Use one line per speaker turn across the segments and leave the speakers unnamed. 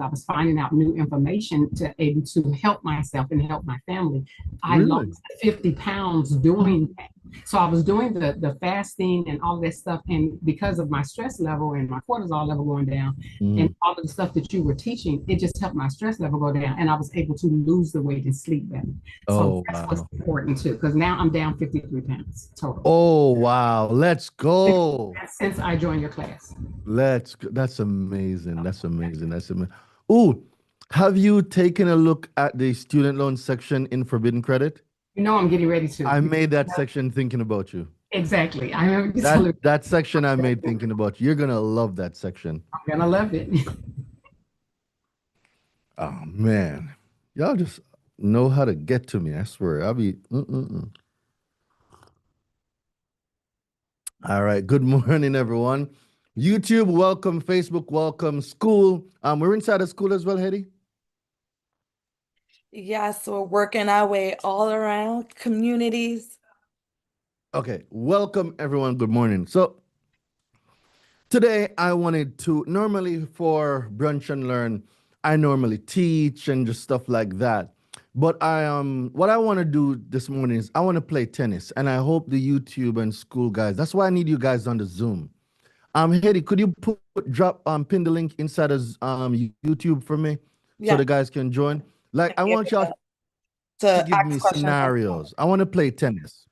I was finding out new information to able to help myself and help my family. I
Really?
lost 50 pounds doing that. So I was doing the fasting and all that stuff. And because of my stress level and my cortisol level going down and
Mm.
all of the stuff that you were teaching, it just helped my stress level go down. And I was able to lose the weight and sleep better. So
Oh,
that's what's
wow.
important too, because now I'm down 53 pounds total
Oh, wow. Let's go.
since I joined your class.
Let's go. That's amazing. That's amazing. That's amazing. Oh, have you taken a look at the student loan section in Forbidden Credit?
You know, I'm getting ready to.
I made that section thinking about you.
Exactly. I remember you
That
telling me
that section I made thinking about you. You're gonna love that section.
I'm gonna love it.
Oh man, y'all just know how to get to me. I swear. I'll be. All right. Good morning, everyone. YouTube, welcome. Facebook, welcome. School. We're inside of school as well, Hetty.
Yes, we're working our way all around communities.
Okay. Welcome, everyone. Good morning. So today I wanted to normally for Brunch and Learn, I normally teach and just stuff like that. But what I want to do this morning is I want to play tennis, and I hope the YouTube and school guys. That's why I need you guys on the Zoom. Hetty, could you drop pin the link inside of YouTube for me so
Yeah,
the guys can join? Like I want y'all to
to
give me
ask questions.
scenarios. I want to play tennis.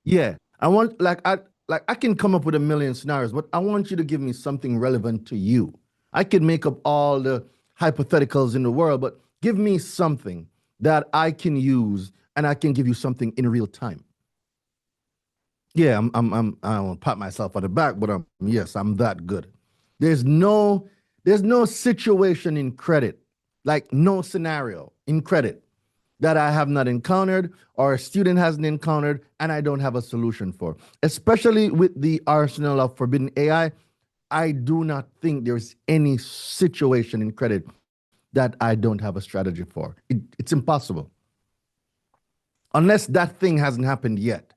Yeah, I want I can come up with a million scenarios, but I want you to give me something relevant to you. I can make up all the hypotheticals in the world, but give me something that I can use and I can give you something in real time. Yeah, I don't want to pat myself on the back, but yes, I'm that good. There's no, there's no situation in credit, like no scenario in credit that I have not encountered or a student hasn't encountered and I don't have a solution for. Especially with the arsenal of forbidden I do not think there's any situation in credit that I don't have a strategy for. It's impossible. Unless that thing hasn't happened yet.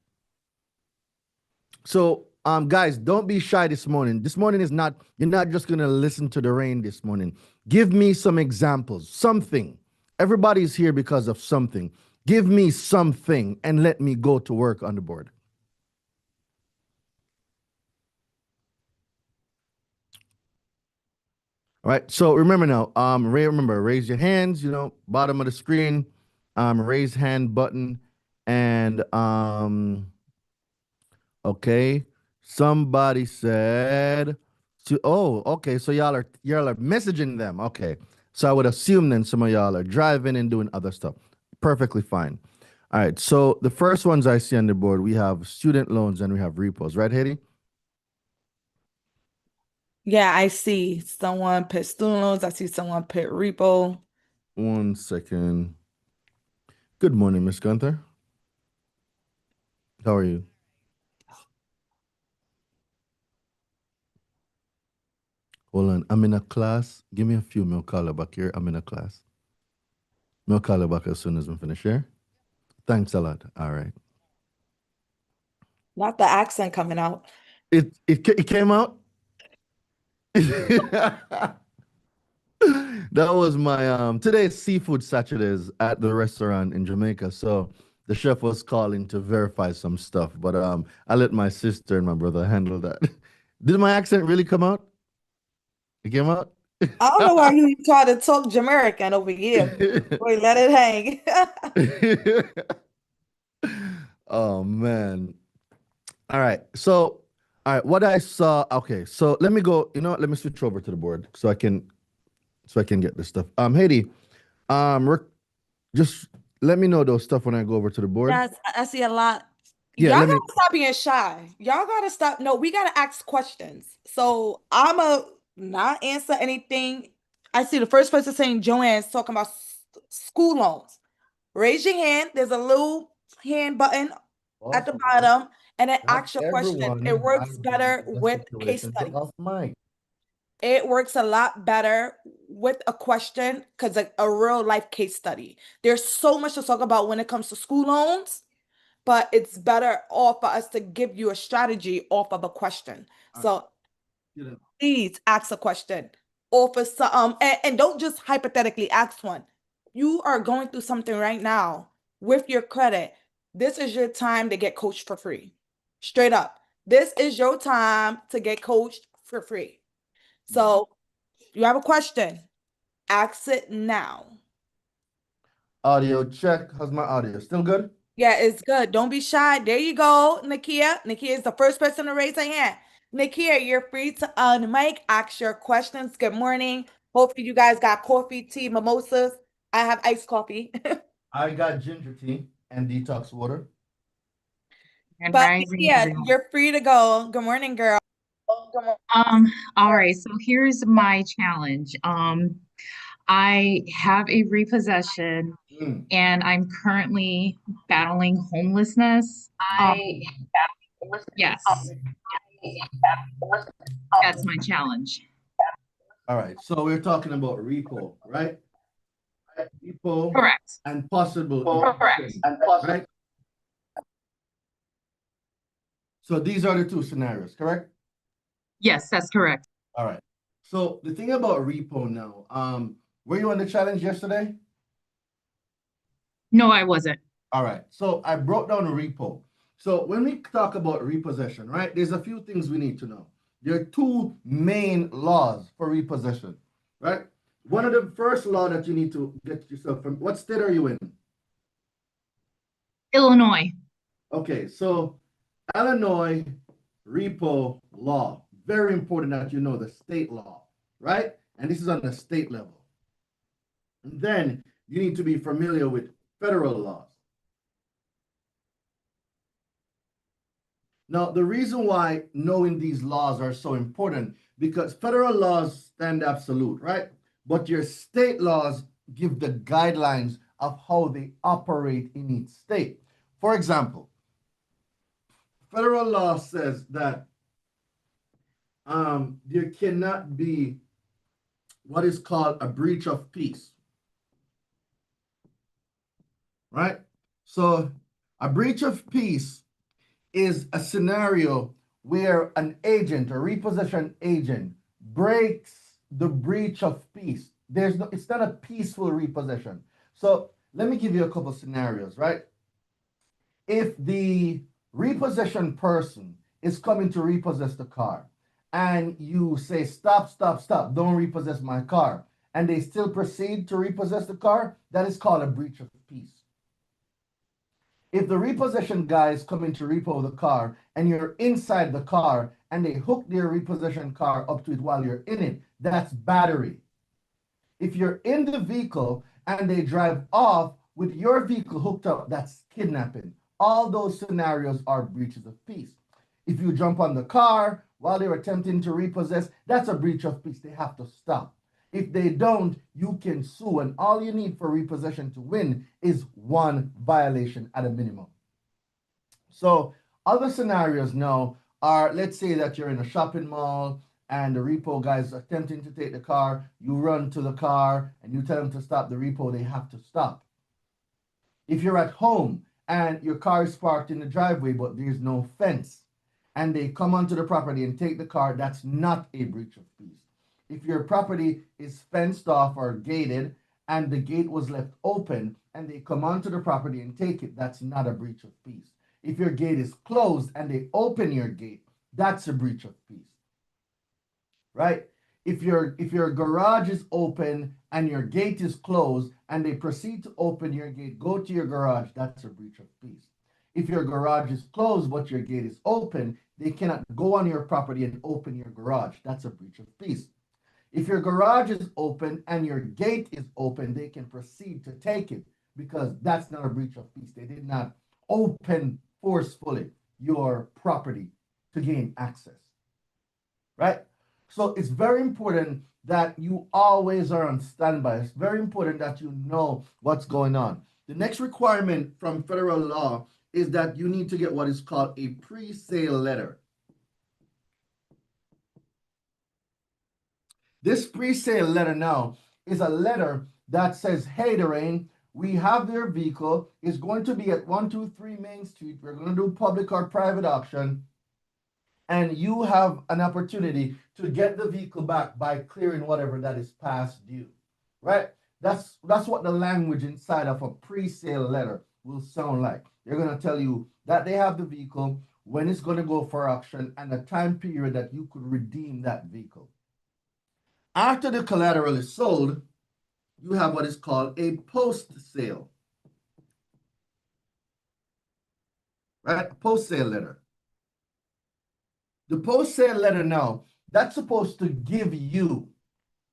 So, guys, don't be shy this morning. This morning is not, you're not just gonna listen to the rain this morning. Give me some examples, something. Everybody's here because of something. Give me something and let me go to work on the board. All right. So remember now, remember, raise your hands, bottom of the screen, raise hand button, and okay. Somebody said okay. So y'all are messaging them. Okay. So I would assume then some of y'all are driving and doing other stuff. Perfectly fine. All right. So the first ones I see on the board, we have student loans and we have repos, right, Hetty?
Yeah, I see someone put student loans. I see someone put repo.
1 second. Good morning, Miss Gunther. How are you? Hold on. I'm in a class. Give me a few. I'll call her back here. I'm in a class. I'll call her back as soon as we finish here. Thanks a lot. All right.
Not the accent coming out.
It came out. That was my today's seafood Saturdays at the restaurant in Jamaica. So the chef was calling to verify some stuff, but I let my sister and my brother handle that. Did my accent really come out? It came out?
I don't know why you try to talk Jamaican over here. Boy, let it hang.
Oh man. All right. So, all right, what I saw, okay. So let me go, let me switch over to the board so I can get this stuff. Haiti, Rick, just let me know those stuff when I go over to the board.
Yes, I see a lot.
Yeah,
Y'all
let me
gotta stop being shy. Y'all gotta stop. No, we gotta ask questions. So I'ma not answer anything. I see the first person saying Joanne's talking about school loans. Raise your hand. There's a little hand button at the
also
bottom, and then
not
ask your question.
everyone
It
has
works
been
better
in a
with case
situation to
studies.
off mic.
It works a lot better with a question because like a real life case study. There's so much to talk about when it comes to school loans, but it's better off for us to give you a strategy off of a question. So
You know,
please ask a question. offer some, and don't just hypothetically ask one. You are going through something right now with your credit. This is your time to get coached for free. Straight up. This is your time to get coached for free. So you have a question, ask it now.
Audio check. How's my audio? Still good?
Yeah, it's good. Don't be shy. There you go, Nakia. Nakia is the first person to raise her hand. Nakia, you're free to unmic, ask your questions. Good morning. Hopefully you guys got coffee, tea, mimosas. I have iced coffee.
I got ginger tea and detox water.
And
But
rising,
Nakia,
everyone.
you're free to go. Good morning, girl.
All right, so here's my challenge. I have a repossession
Mm.
and I'm currently battling homelessness. Yes, that's my challenge.
All right. So we're talking about repo, right? Repo
Correct.
and possible eviction, right? So these are the two scenarios, correct?
Yes, that's correct.
All right. So the thing about repo now, were you on the challenge yesterday?
No, I wasn't.
All right. So I broke down a repo. So when we talk about repossession, right, there's a few things we need to know. There are two main laws for repossession, right? One of the first law that you need to get yourself from, what state are you in?
Illinois.
Okay, so Illinois repo law. Very important that you know the state law, right? And this is on the state level. And then you need to be familiar with federal laws. Now, the reason why knowing these laws are so important, because federal laws stand absolute, right? But your state laws give the guidelines of how they operate in each state. For example, federal law says that there cannot be what is called a breach of peace, right? So a breach of peace is a scenario where an agent, a repossession agent, breaks the breach of peace. It's not a peaceful repossession. So let me give you a couple scenarios, right? If the repossession person is coming to repossess the car and you say, stop, stop, stop, don't repossess my car, and they still proceed to repossess the car, that is called a breach of peace. If the repossession guy is coming to repo the car and you're inside the car and they hook their repossession car up to it while you're in it, that's battery. If you're in the vehicle and they drive off with your vehicle hooked up, that's kidnapping. All those scenarios are breaches of peace. If you jump on the car while they're attempting to repossess, that's a breach of peace. They have to stop. If they don't, you can sue, and all you need for repossession to win is one violation at a minimum. So other scenarios now are, let's say that you're in a shopping mall and the repo guy is attempting to take the car, you run to the car and you tell them to stop the repo, they have to stop. If you're at home and your car is parked in the driveway but there's no fence and they come onto the property and take the car, that's not a breach of peace. If your property is fenced off or gated and the gate was left open and they come onto the property and take it, that's not a breach of peace. If your gate is closed and they open your gate, that's a breach of peace, right? If your garage is open and your gate is closed and they proceed to open your gate, go to your garage, that's a breach of peace. If your garage is closed but your gate is open, they cannot go on your property and open your garage, that's a breach of peace. If your garage is open and your gate is open, they can proceed to take it because that's not a breach of peace. They did not open forcefully your property to gain access, right? So it's very important that you always are on standby. It's very important that you know what's going on. The next requirement from federal law is that you need to get what is called a pre-sale letter. This pre-sale letter now is a letter that says, hey, Doreen, we have their vehicle. It's going to be at 123 Main Street. We're going to do public or private auction. and you have an opportunity to get the vehicle back by clearing whatever that is past due, right? That's what the language inside of a pre-sale letter will sound like. They're going to tell you that they have the vehicle, when it's going to go for auction, and the time period that you could redeem that vehicle. After the collateral is sold, you have what is called a post-sale, right? A post-sale letter. The post-sale letter now, that's supposed to give you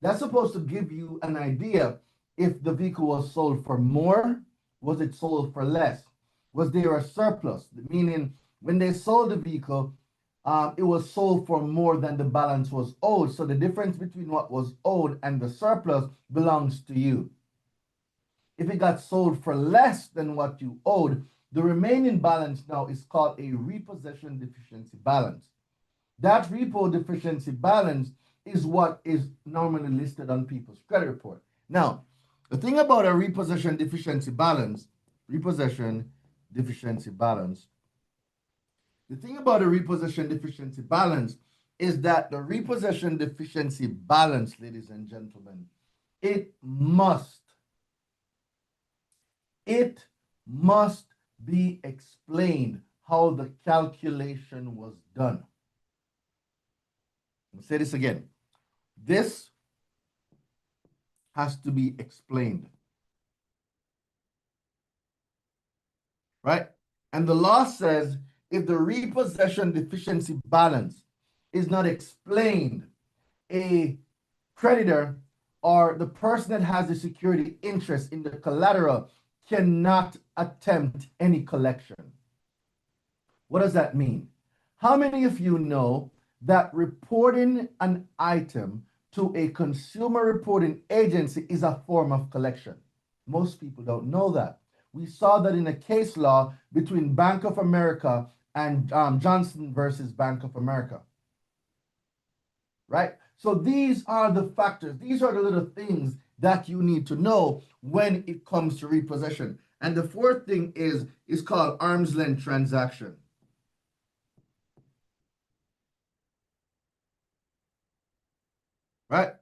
an idea if the vehicle was sold for more, was it sold for less? Was there a surplus? Meaning, when they sold the vehicle, it was sold for more than the balance was owed. So the difference between what was owed and the surplus belongs to you. If it got sold for less than what you owed, the remaining balance now is called a repossession deficiency balance. That repo deficiency balance is what is normally listed on people's credit report. Now, the thing about a repossession deficiency balance, the thing about a repossession deficiency balance is that the repossession deficiency balance, ladies and gentlemen, it must be explained how the calculation was done. I'll say this again. This has to be explained, right? And the law says if the repossession deficiency balance is not explained, a creditor or the person that has the security interest in the collateral cannot attempt any collection. What does that mean? How many of you know that reporting an item to a consumer reporting agency is a form of collection? Most people don't know that. We saw that in a case law between Bank of America and Johnson versus Bank of America, right? So these are the factors. These are the little things that you need to know when it comes to repossession. And the fourth thing is called arm's length transaction. Right?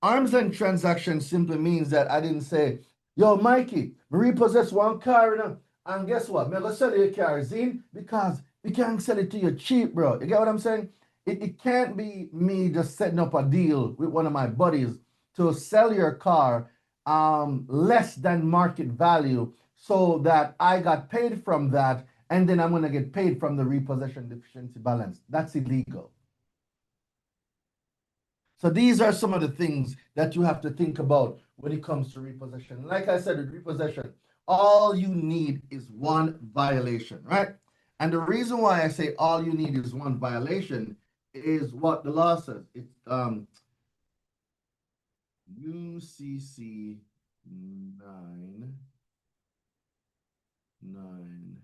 Arm's length transaction simply means that I didn't say, yo, Mikey, we repossess one car and guess what? I'm going to sell you a car, Zine, because we can't sell it to you cheap, bro. You get what I'm saying? It can't be me just setting up a deal with one of my buddies to sell your car less than market value so that I got paid from that and then I'm going to get paid from the repossession deficiency balance. That's illegal. So these are some of the things that you have to think about when it comes to repossession. Like I said, with repossession, all you need is one violation, right? And the reason why I say all you need is one violation is what the law says. It's UCC 9-625.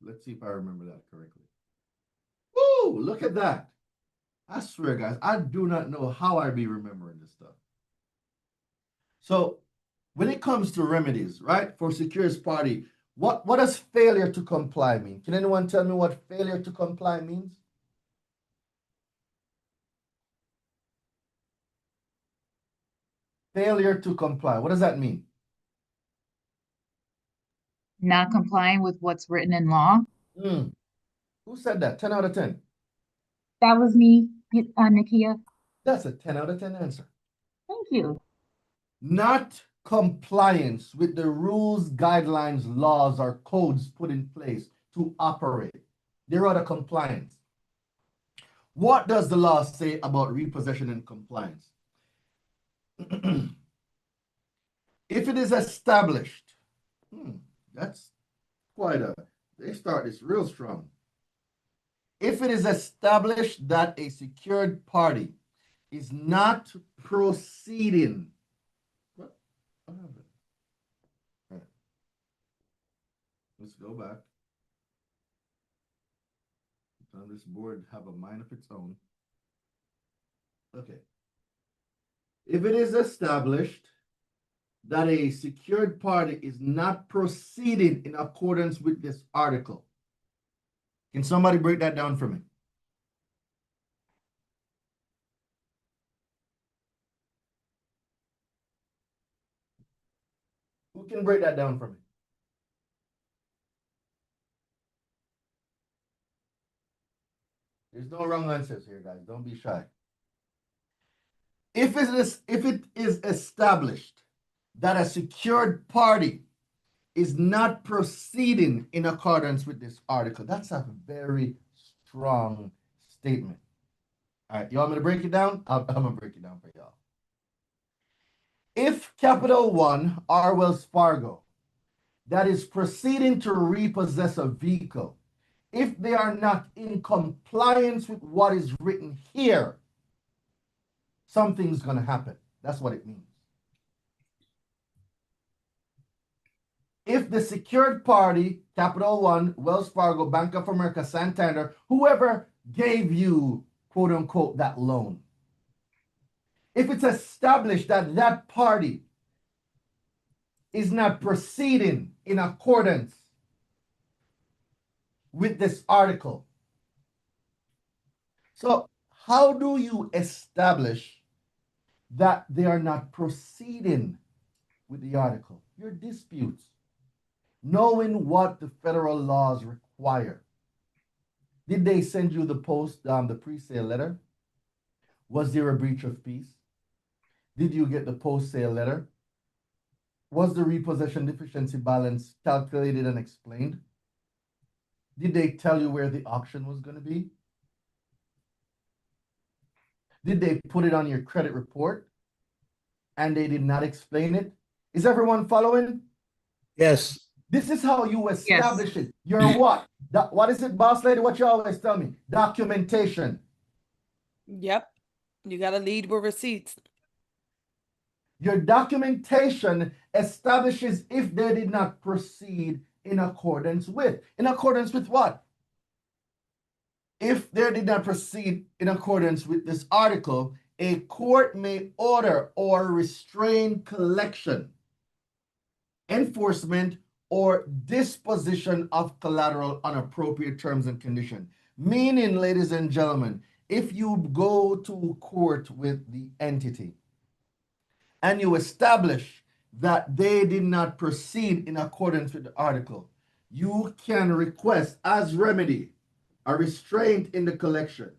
Let's see if I remember that correctly. Woo! Look at that. I swear, guys, I do not know how I be remembering this stuff. So when it comes to remedies, right, for secures party, what does failure to comply mean? Can anyone tell me what failure to comply means? Failure to comply. What does that mean?
Not complying with what's written in law.
Who said that? 10 out of 10.
That was me, Nakia.
That's a 10 out of 10 answer.
Thank you.
Not compliance with the rules, guidelines, laws, or codes put in place to operate. They're out of compliance. What does the law say about repossession and compliance? If it is established, that's quite they start this real strong. If it is established that a secured party is not proceeding, what happened? Right. Let's go back. On this board have a mind of its own. Okay. If it is established that a secured party is not proceeding in accordance with this article. Can somebody break that down for me? Who can break that down for me? There's no wrong answers here, guys. Don't be shy. If it is established that a secured party is not proceeding in accordance with this article, that's a very strong statement. All right, you want me to break it down? I'm gonna break it down for y'all. If Capital One or Wells Fargo that is proceeding to repossess a vehicle, if they are not in compliance with what is written here, something's going to happen. That's what it means. If the secured party, Capital One, Wells Fargo, Bank of America, Santander, whoever gave you, quote unquote, that loan, if it's established that that party is not proceeding in accordance with this article, so how do you establish that they are not proceeding with the article? Your disputes. Knowing what the federal laws require. Did they send you the pre-sale letter? Was there a breach of peace? Did you get the post-sale letter? Was the repossession deficiency balance calculated and explained? Did they tell you where the auction was going to be? Did they put it on your credit report and they did not explain it? Is everyone following?
Yes.
This is how you establish it. You're what? What is it, boss lady? What you always tell me? Documentation.
Yep. You got to lead with receipts.
Your documentation establishes if they did not proceed in accordance with. In accordance with what? If they did not proceed in accordance with this article, a court may order or restrain collection, enforcement, or disposition of collateral on appropriate terms and conditions. Meaning, ladies and gentlemen, if you go to court with the entity and you establish that they did not proceed in accordance with the article, you can request as remedy a restraint in the collection.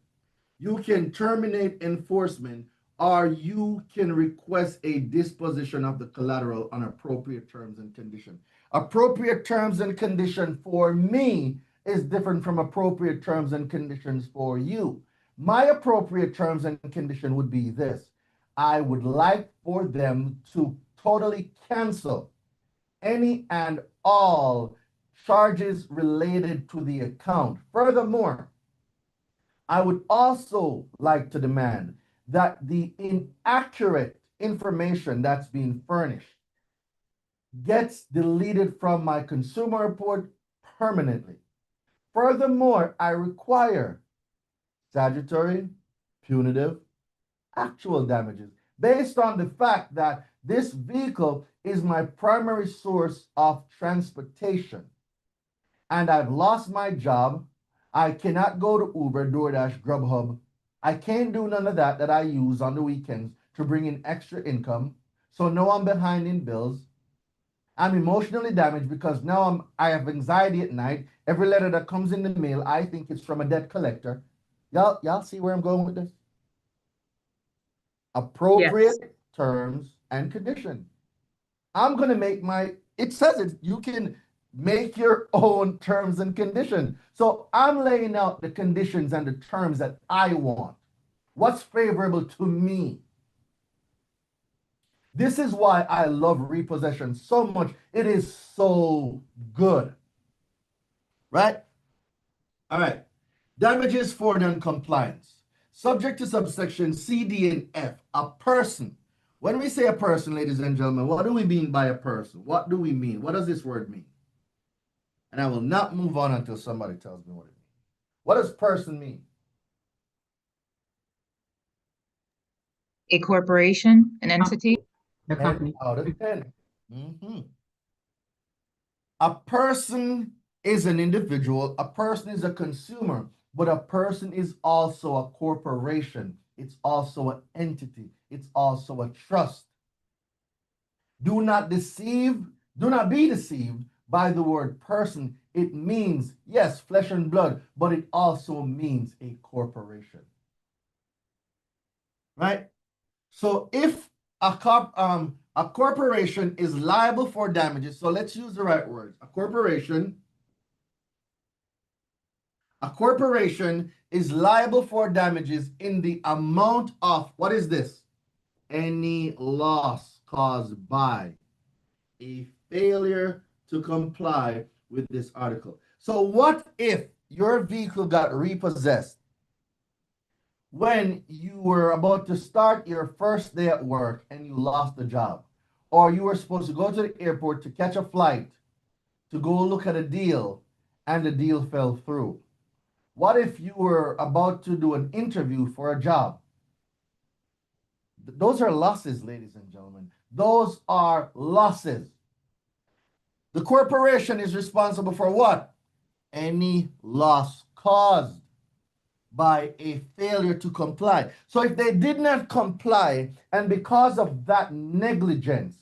You can terminate enforcement, or you can request a disposition of the collateral on appropriate terms and conditions. Appropriate terms and conditions for me is different from appropriate terms and conditions for you. My appropriate terms and condition would be this. I would like for them to totally cancel any and all charges related to the account. Furthermore, I would also like to demand that the inaccurate information that's being furnished gets deleted from my consumer report permanently. Furthermore, I require statutory, punitive, actual damages based on the fact that this vehicle is my primary source of transportation and I've lost my job. I cannot go to Uber, DoorDash, Grubhub. I can't do none of that I use on the weekends to bring in extra income. So now I'm behind in bills. I'm emotionally damaged because now I have anxiety at night. Every letter that comes in the mail, I think it's from a debt collector. Y'all see where I'm going with this? Appropriate terms and conditions. I'm going to make it says it, you can make your own terms and conditions. So I'm laying out the conditions and the terms that I want. What's favorable to me? This is why I love repossession so much. It is so good. Right? All right. Damages for non-compliance. Subject to subsection C, D, and F. A person. When we say a person, ladies and gentlemen, what do we mean by a person? What do we mean? What does this word mean? And I will not move on until somebody tells me what it means. What does person mean?
A corporation, an entity.
The
10
company.
out of 10. Mhm. A person is an individual, a person is a consumer, but a person is also a corporation. It's also an entity. It's also a trust. Do not deceive, do not be deceived by the word person. It means, yes, flesh and blood, but it also means a corporation. Right? So if a corporation is liable for damages, so let's use the right words. A corporation is liable for damages in the amount of, what is this? Any loss caused by a failure to comply with this article. So what if your vehicle got repossessed when you were about to start your first day at work and you lost the job? Or you were supposed to go to the airport to catch a flight to go look at a deal and the deal fell through? What if you were about to do an interview for a job? Those are losses, ladies and gentlemen. Those are losses. The corporation is responsible for what? Any loss caused by a failure to comply. So if they did not comply, and because of that negligence,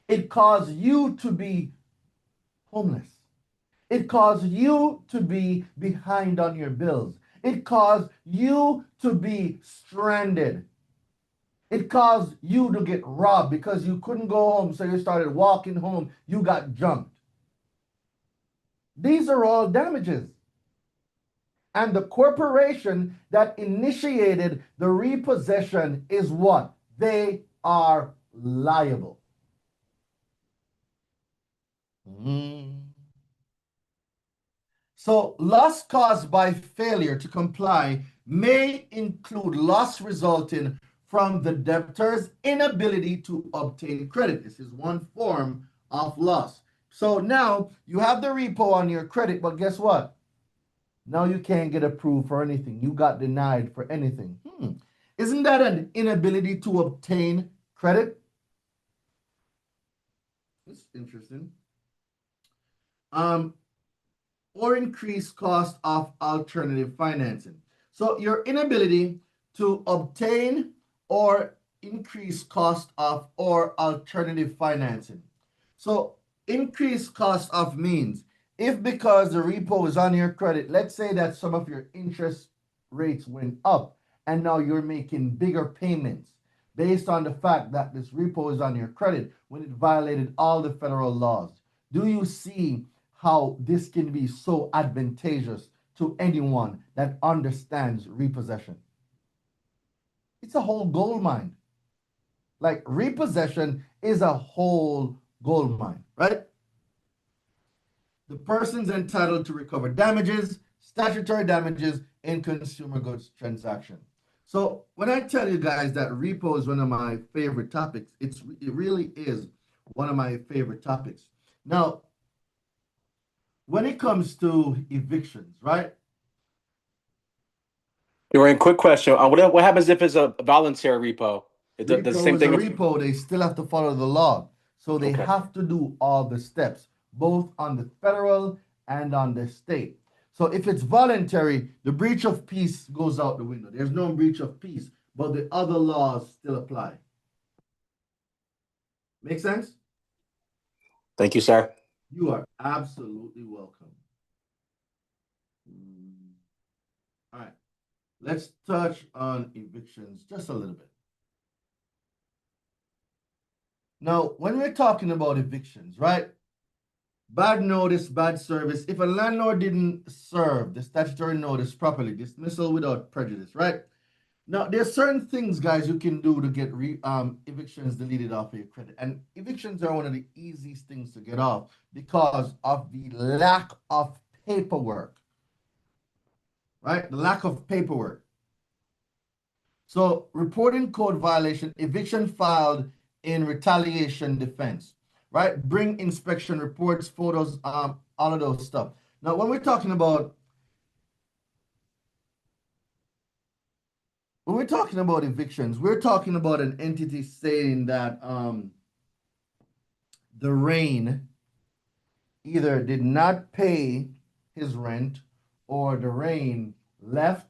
it caused you to be homeless. It caused you to be behind on your bills. It caused you to be stranded. It caused you to get robbed because you couldn't go home, so you started walking home. You got jumped. These are all damages. And the corporation that initiated the repossession is what? They are liable. So loss caused by failure to comply may include loss resulting from the debtor's inability to obtain credit. This is one form of loss. So now you have the repo on your credit, but guess what? Now you can't get approved for anything. You got denied for anything. Isn't that an inability to obtain credit? That's interesting. Or increased cost of alternative financing. So your inability to obtain or increase cost of or alternative financing. So increased cost of means if because the repo is on your credit, let's say that some of your interest rates went up and now you're making bigger payments based on the fact that this repo is on your credit when it violated all the federal laws. Do you see how this can be so advantageous to anyone that understands repossession? It's a whole gold mine. Like repossession is a whole gold mine, right? The person's entitled to recover damages, statutory damages in consumer goods transaction. So when I tell you guys that repo is one of my favorite topics, it really is one of my favorite topics. Now, when it comes to evictions, right?
Dorian, quick question. What happens if it's a voluntary repo? It does the same thing.
Repo, they still have to follow the law. So they have to do all the steps, both on the federal and on the state. So if it's voluntary, the breach of peace goes out the window. There's no breach of peace, but the other laws still apply. Make sense?
Thank you, sir.
You are absolutely welcome. All right. Let's touch on evictions just a little bit. Now, when we're talking about evictions, right? Bad notice, bad service. If a landlord didn't serve the statutory notice properly, dismissal without prejudice, right? Now, there's certain things, guys, you can do to get evictions deleted off of your credit. And evictions are one of the easiest things to get off because of the lack of paperwork, right? The lack of paperwork. So, reporting code violation, eviction filed in retaliation defense, right? Bring inspection reports, photos, all of those stuff. Now, when we're talking about evictions, we're talking about an entity saying that the rain either did not pay his rent or the rain left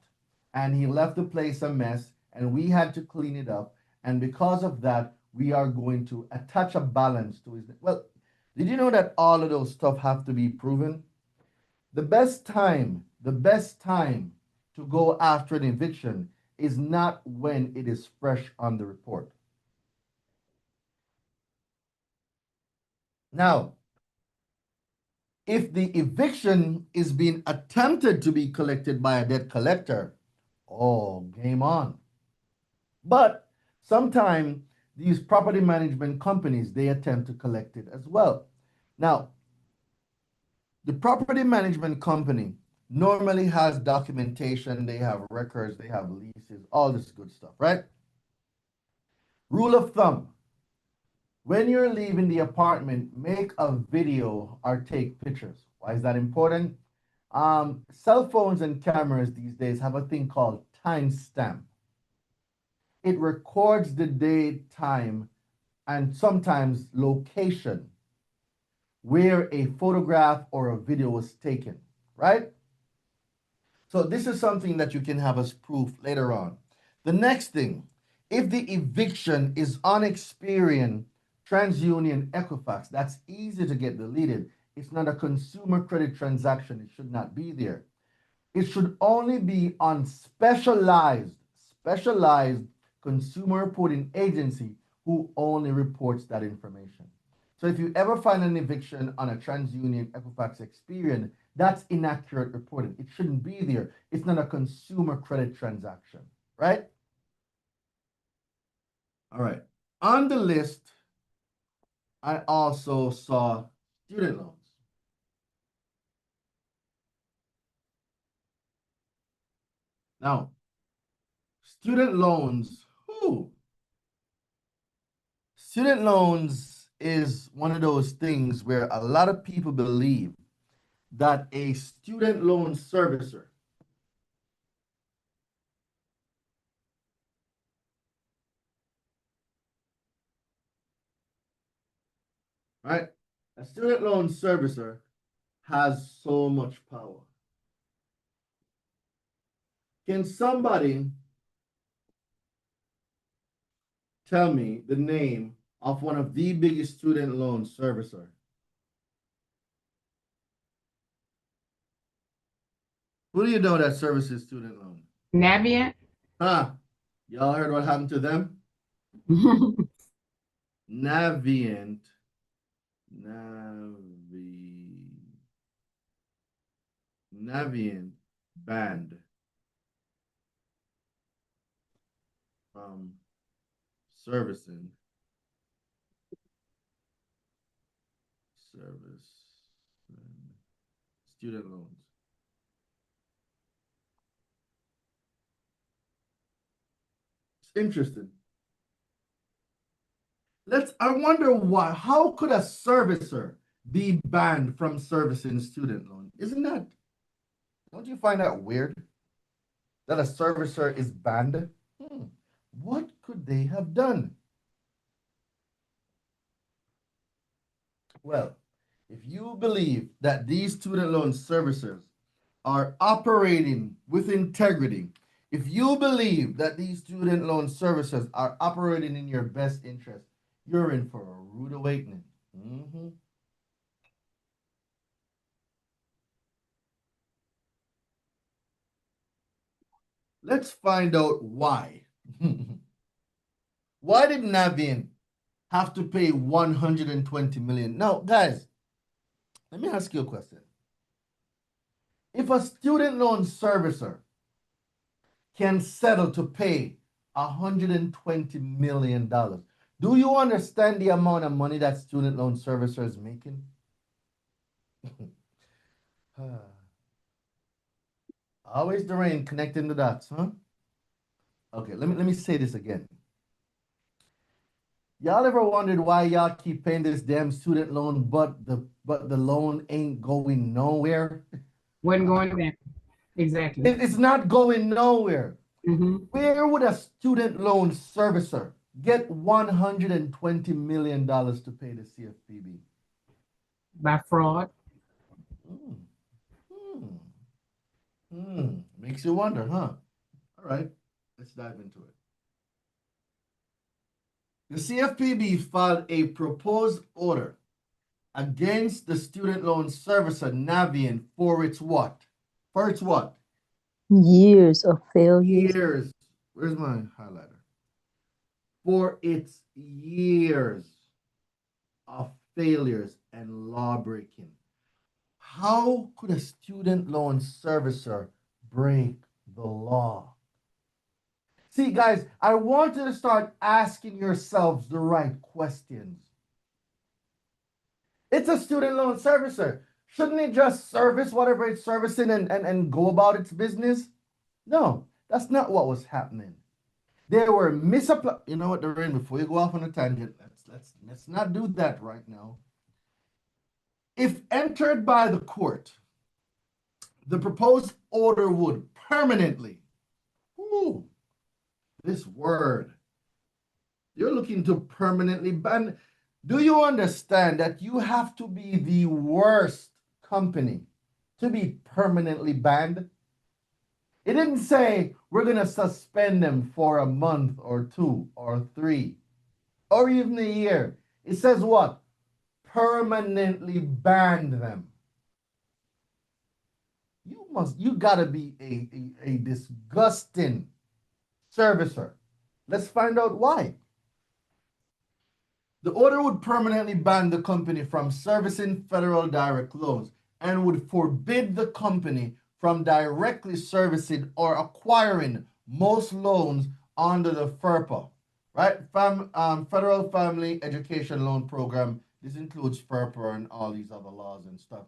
and he left the place a mess and we had to clean it up. And because of that, we are going to attach a balance to his. Well, did you know that all of those stuff have to be proven? The best time to go after an eviction is not when it is fresh on the report. Now, if the eviction is being attempted to be collected by a debt collector, oh, game on. But sometimes these property management companies, they attempt to collect it as well. Now, the property management company normally has documentation, they have records, they have leases, all this good stuff, right? Rule of thumb, when you're leaving the apartment, make a video or take pictures. Why is that important? Cell phones and cameras these days have a thing called timestamp. It records the date, time, and sometimes location where a photograph or a video was taken, right? So this is something that you can have as proof later on. The next thing, if the eviction is on Experian, TransUnion, Equifax, that's easy to get deleted. It's not a consumer credit transaction. It should not be there. It should only be on specialized consumer reporting agency who only reports that information. So if you ever find an eviction on a TransUnion, Equifax, Experian, that's inaccurate reporting. It shouldn't be there. It's not a consumer credit transaction, right? All right. On the list, I also saw student loans. Now, student loans, student loans is one of those things where a lot of people believe that a student loan servicer right? A student loan servicer has so much power. Can somebody tell me the name of one of the biggest student loan servicer? Who do you know that services student loan?
Navient.
Huh? Y'all heard what happened to them? Navient. Navient banned from servicing student loans. It's interesting. I wonder why, how could a servicer be banned from servicing student loan? Don't you find that weird? That a servicer is banned? What could they have done? Well, if you believe that these student loan servicers are operating with integrity, if you believe that these student loan servicers are operating in your best interest, you're in for a rude awakening. Let's find out why. Why did Navient have to pay 120 million? Now, guys, let me ask you a question. If a student loan servicer can settle to pay $120 million, do you understand the amount of money that student loan servicer is making? Always the rain connecting the dots, huh? Okay, let me say this again. Y'all ever wondered why y'all keep paying this damn student loan, but the loan ain't going nowhere?
Wasn't going there. Exactly.
It's not going nowhere.
Mm-hmm.
Where would a student loan servicer get $120 million to pay the CFPB?
By fraud.
Hmm. Makes you wonder, huh? All right, let's dive into it. The CFPB filed a proposed order against the student loan servicer Navient for its what? For its what?
Years of failures.
Years. Where's my highlighter? For its years of failures and law breaking. How could a student loan servicer break the law? See, guys, I want you to start asking yourselves the right questions. It's a student loan servicer. Shouldn't it just service whatever it's servicing and go about its business? No, that's not what was happening. There were misapplied. You know what, Doreen, before you go off on a tangent, let's not do that right now. If entered by the court, the proposed order would permanently, this word, you're looking to permanently ban. Do you understand that you have to be the worst company to be permanently banned? It didn't say we're going to suspend them for a month or 2 or 3 or even a year. It says what? Permanently ban them. You gotta be a disgusting servicer. Let's find out why. The order would permanently ban the company from servicing federal direct loans and would forbid the company from directly servicing or acquiring most loans under the FERPA, right? Federal Family Education Loan Program. This includes FERPA and all these other laws and stuff.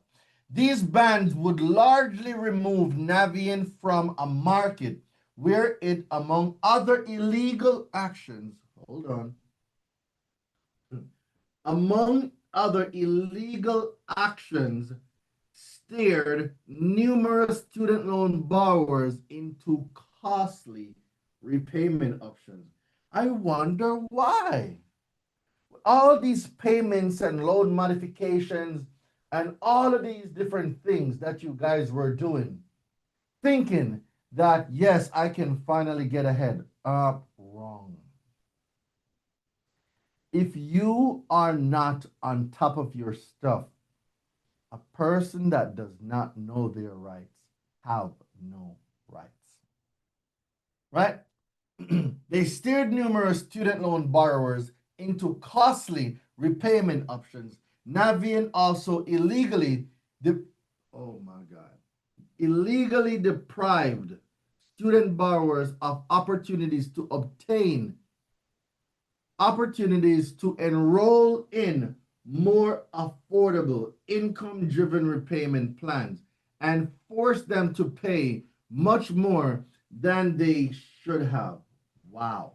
These bans would largely remove Navient from a market where it, among other illegal actions, among other illegal actions, steered numerous student loan borrowers into costly repayment options. I wonder why. All these payments and loan modifications and all of these different things that you guys were doing, thinking that, yes, I can finally get ahead. Wrong. If you are not on top of your stuff, a person that does not know their rights have no rights. Right? They steered numerous student loan borrowers into costly repayment options. Navient also illegally deprived student borrowers of opportunities to enroll in more affordable income-driven repayment plans and force them to pay much more than they should have. Wow.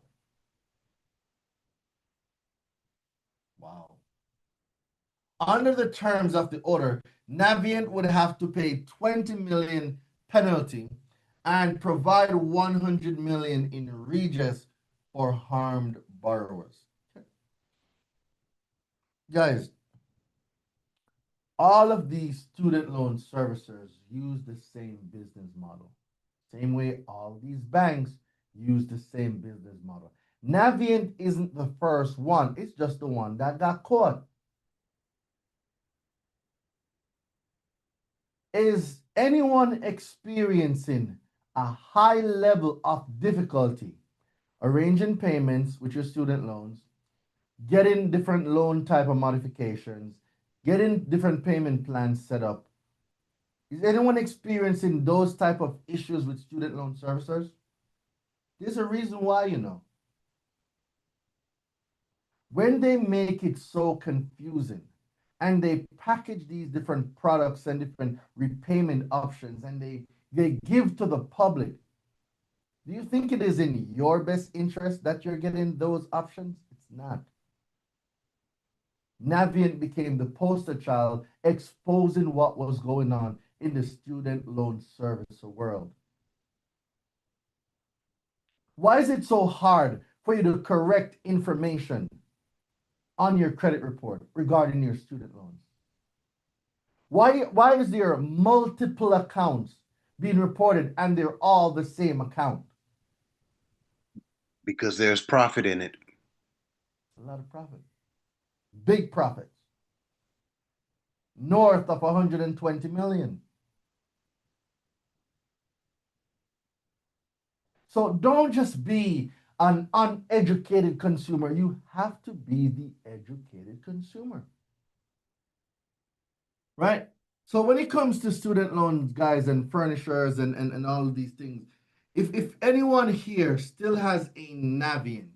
Under the terms of the order, Navient would have to pay $20 million penalty and provide $100 million in redress for harmed borrowers. Guys, all of these student loan servicers use the same business model. Same way all these banks use the same business model. Navient isn't the first one. It's just the one that got caught. Is anyone experiencing a high level of difficulty arranging payments with your student loans, getting different loan type of modifications, getting different payment plans set up? Is anyone experiencing those type of issues with student loan servicers? There's a reason why, you know. When they make it so confusing and they package these different products and different repayment options and they give to the public, do you think it is in your best interest that you're getting those options? It's not. Navient became the poster child exposing what was going on in the student loan servicer world. Why is it so hard for for you to correct information on your credit report regarding your student loans? Why is there multiple accounts being reported and they're all the same account?
Because there's profit in it.
A lot of profit. Big profits. North of 120 million. So don't just be an uneducated consumer. You have to be the educated consumer. Right? So when it comes to student loans, guys, and furnitures and all of these things, if anyone here still has a Navient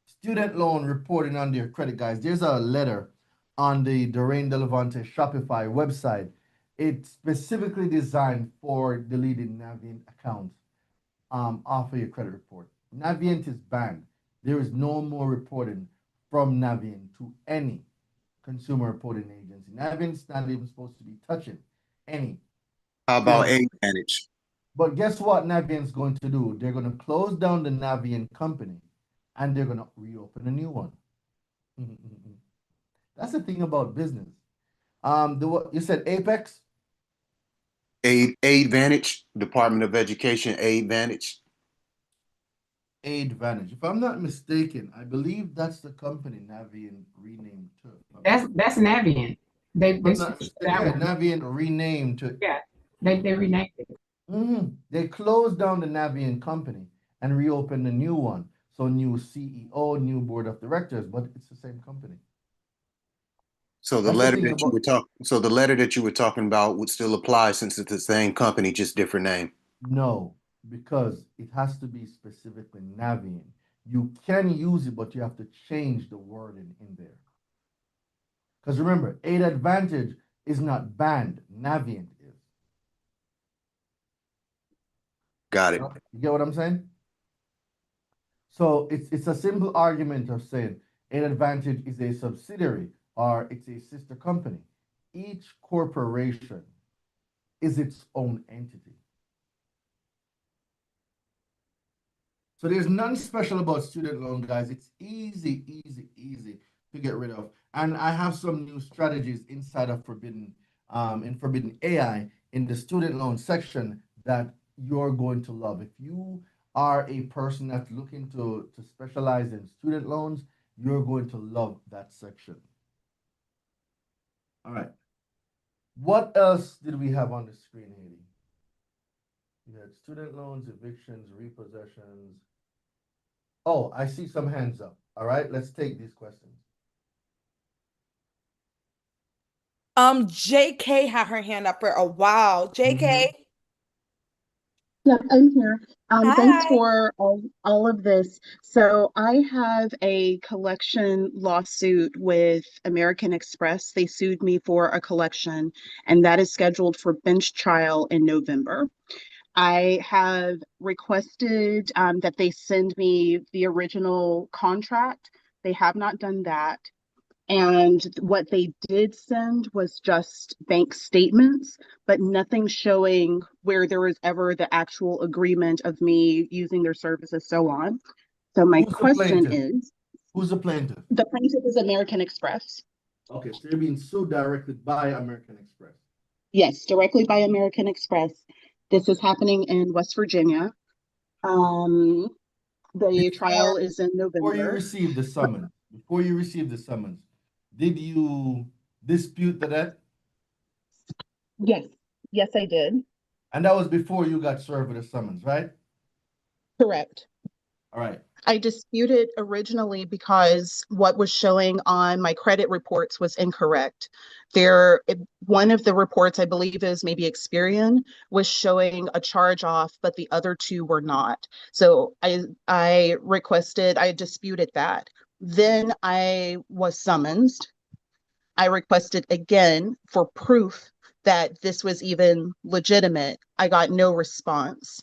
student loan reporting on their credit, guys, there's a letter on the Doreen Delevante Shopify website. It's specifically designed for deleting Navient accounts off of your credit report. Navient is banned. There is no more reporting from Navient to any consumer reporting agency. Navient's not even supposed to be touching any.
How about Advantage?
But guess what Navient's going to do? They're going to close down the Navient company and they're going to reopen a new one. That's the thing about business. You said Apex?
Advantage, Department of Education, Advantage.
Advantage. If I'm not mistaken, I believe that's the company Navient renamed to.
That's Navient. They
Navient renamed to.
Yeah, they renamed it.
They closed down the Navient company and reopened a new one. So new CEO, new board of directors, but it's the same company.
So the letter that you were talking about would still apply since it's the same company, just different name.
No, because it has to be specifically Navient. You can use it, but you have to change the wording in there. Because remember, Aid Advantage is not banned. Navient is.
Got it.
You get what I'm saying? So it's a simple argument of saying Aid Advantage is a subsidiary or it's a sister company. Each corporation is its own entity. So there's nothing special about student loan, guys. It's easy to get rid of. And I have some new strategies inside of Forbidden AI in the student loan section that you're going to love. If you are a person that's looking to specialize in student loans, you're going to love that section. All right. What else did we have on the screen, Haley? We had student loans, evictions, repossessions. Oh, I see some hands up. All right, let's take these questions.
JK had her hand up for a while. JK.
Yep, I'm here. Thanks
Hi.
for all of this. So I have a collection lawsuit with American Express. They sued me for a collection, and that is scheduled for bench trial in November. I have requested that they send me the original contract. They have not done that. And what they did send was just bank statements, but nothing showing where there was ever the actual agreement of me using their services, so on. So my question is,
who's the plaintiff?
The plaintiff is American Express.
Okay, so you're being sued directly by American Express.
Yes, directly by American Express. This is happening in West Virginia. The trial is in November.
Before you receive the summons, did you dispute the debt?
Yes, I did.
And that was before you got served with a summons, right?
Correct.
All right.
I disputed originally because what was showing on my credit reports was incorrect. One of the reports, I believe is maybe Experian, was showing a charge off, but the other two were not. So I disputed that. Then I was summoned. I requested again for proof that this was even legitimate. I got no response.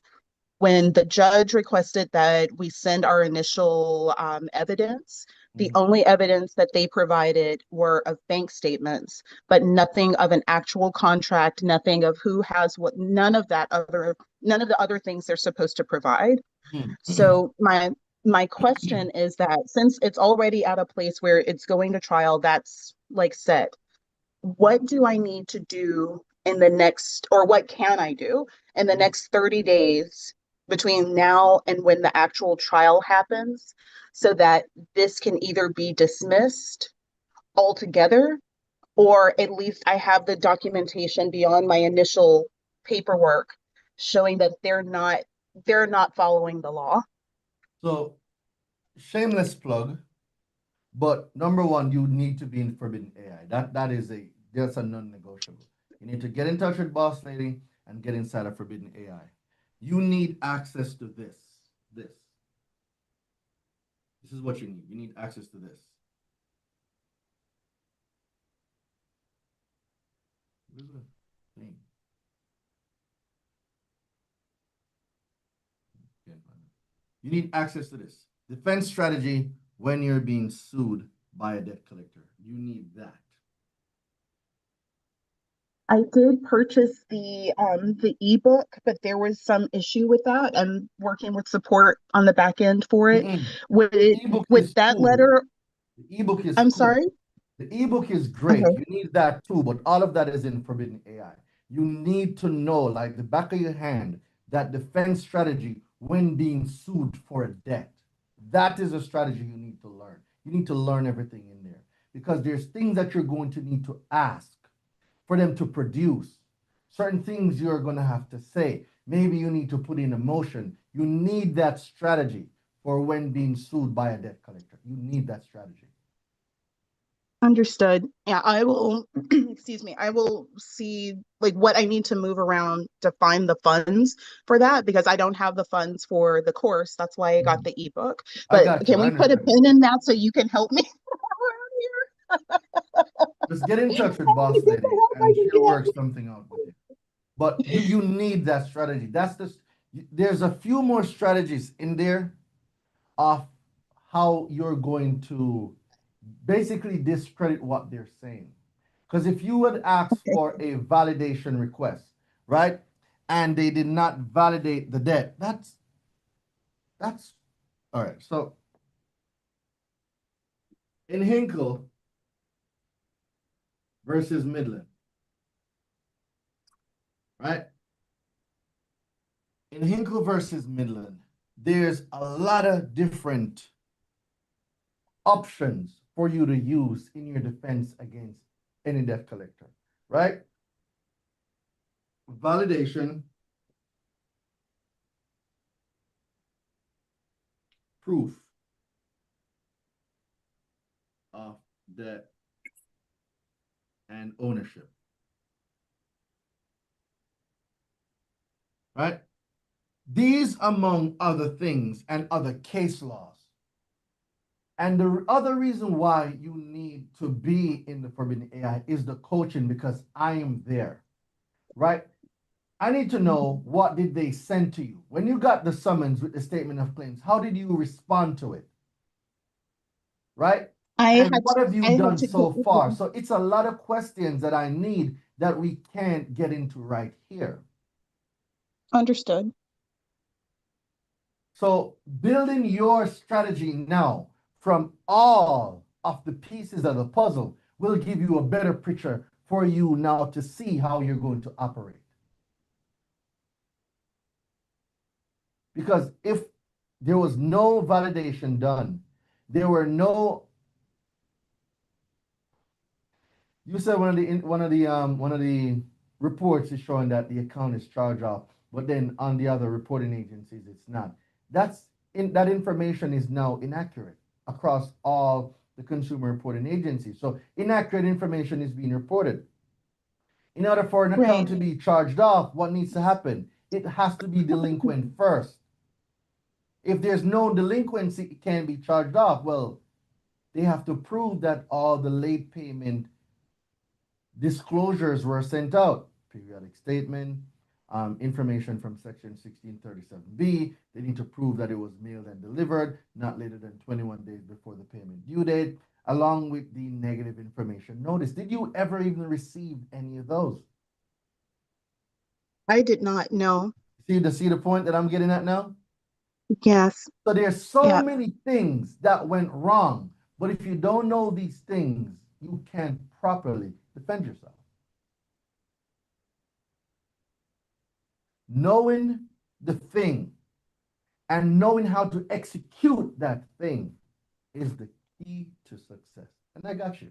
When the judge requested that we send our initial evidence, the only evidence that they provided were of bank statements, but nothing of an actual contract, nothing of who has what, none of the other things they're supposed to provide. So my question is that since it's already at a place where it's going to trial, that's like set, what do I need to do in the next, or what can I do in the next 30 days between now and when the actual trial happens so that this can either be dismissed altogether, or at least I have the documentation beyond my initial paperwork showing that they're not following the law?
So, shameless plug, but number one, you need to be in Forbidden AI. That's a non-negotiable. You need to get in touch with Boss Lady and get inside of Forbidden AI. You need access to this. This. This is what you need. You need access to this. Where's the thing? Can't find it. You need access to this. Defense strategy when you're being sued by a debt collector. You need that.
I did purchase the ebook, but there was some issue with that. I'm working with support on the back end for it. Would
The ebook
with
is
that
cool.
letter?
The ebook is
I'm
cool.
sorry.
The ebook is great.
Okay.
You need that too, but all of that is in Forbidden AI. You need to know, like the back of your hand, that defense strategy when being sued for a debt. That is a strategy you need to learn. You need to learn everything in there because there's things that you're going to need to ask for them to produce. Certain things you're going to have to say. Maybe you need to put in a motion. You need that strategy for when being sued by a debt collector. You need that strategy.
Understood. Yeah, I will, excuse me, I will see like what I need to move around to find the funds for that because I don't have the funds for the course. That's why I got the ebook.
I
But
got you.
can
I
we put a
understand.
pin in that so you can help me around
Just get in
here?
touch with Boss
Get the
Lady
help I
and
can
she'll work
get.
something out with you. But you need that strategy. There's a few more strategies in there of how you're going to basically discredit what they're saying. Because if you would ask
Okay.
for a validation request, right, and they did not validate the debt, that's all right. So in Hinkle versus Midland, right? In Hinkle versus Midland, there's a lot of different options for you to use in your defense against any debt collector, right? Validation, proof of debt, and ownership, right? These, among other things and other case laws. And the other reason why you need to be in the Forbidden AI is the coaching because I am there, right? I need to know what did they send to you? When you got the summons with the statement of claims, how did you respond to it? Right? And what have you
I had
done
to
so far? So it's a lot of questions that I need that we can't get into right here.
Understood.
So building your strategy now from all of the pieces of the puzzle will give you a better picture for you now to see how you're going to operate. Because if there was no validation done, there were no. You said one of the reports is showing that the account is charged off, but then on the other reporting agencies it's not. That information is now inaccurate across all the consumer reporting agencies. So inaccurate information is being reported. In order for an account
Right.
to be charged off, what needs to happen? It has to be delinquent first. If there's no delinquency, it can be charged off. Well, they have to prove that all the late payment disclosures were sent out. Periodic statement, information from section 1637B. They need to prove that it was mailed and delivered not later than 21 days before the payment due date, along with the negative information notice. Did you ever even receive any of those?
I did not know.
See the point that I'm getting at now?
Yes.
So there's so
Yeah.
many things that went wrong. But if you don't know these things, you can't properly defend yourself. Knowing the thing and knowing how to execute that thing is the key to success. And I got you.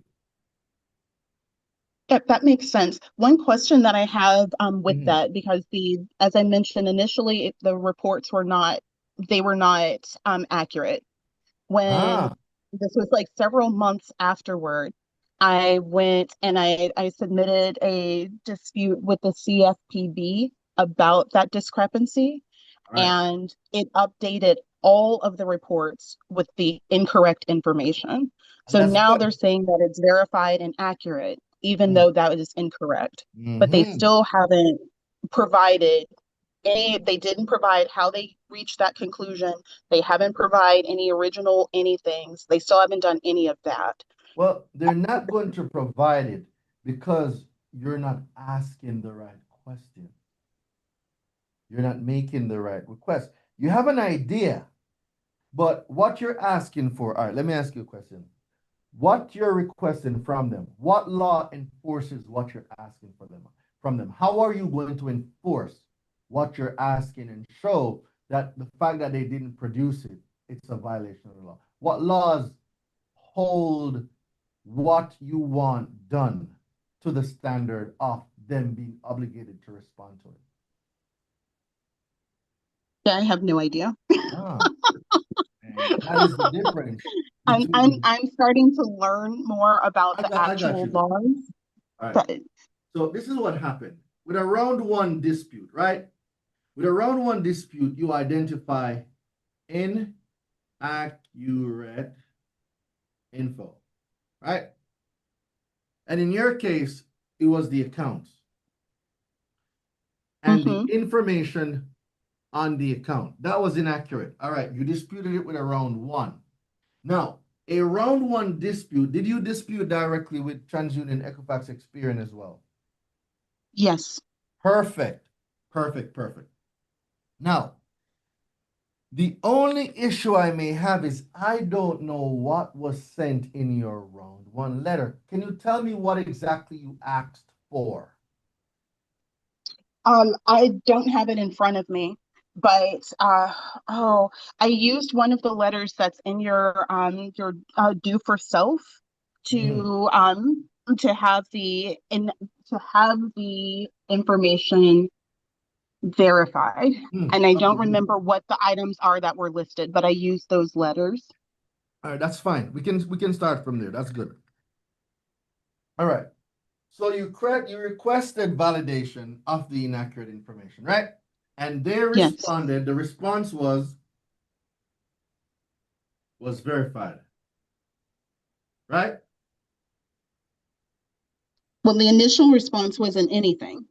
Yep, that makes sense. One question that I have with
Mhm.
that, because as I mentioned initially, the reports were not, they were not accurate. When
Ah,
this was like several months afterward, I went and I submitted a dispute with the CFPB about that discrepancy,
all right.
and it updated all of the reports with the incorrect information.
And
So
that's
now
good.
they're saying that it's verified and accurate, even
Mm.
though that is incorrect. But they
Mhm.
still haven't provided they didn't provide how they reached that conclusion. They haven't provided any original anythings. They still haven't done any of that.
Well, they're not going to provide it because you're not asking the right question. You're not making the right request. You have an idea, but what you're asking for, all right, let me ask you a question. What you're requesting from them, what law enforces what you're asking for them from them? How are you going to enforce what you're asking and show that the fact that they didn't produce it, it's a violation of the law? What laws hold what you want done to the standard of them being obligated to respond to it?
I have no idea.
Ah, and that is the difference
I'm I'm
between.
I'm starting to learn more about the
I got
actual
you.
laws,
All right.
but
So this is what happened with a round one dispute, right? With a round one dispute, you identify inaccurate info, right? And in your case, it was the accounts and the
mhm.
information on the account. That was inaccurate. All right, you disputed it with a round one. Now, a round one dispute, did you dispute directly with TransUnion, Equifax, Experian as well?
Yes.
Perfect. Perfect. Perfect. Now, the only issue I may have is I don't know what was sent in your round one letter. Can you tell me what exactly you asked for?
I don't have it in front of me, but oh, I used one of the letters that's in your due for self
Mhm.
to have to have the information verified. And I
Okay,
don't
good.
remember what the items are that were listed, but I used those letters.
All right, that's fine. We can start from there. That's good. All right. So you requested validation of the inaccurate information, right? And they
Yes.
responded. The response was verified, right?
Well, the initial response wasn't anything.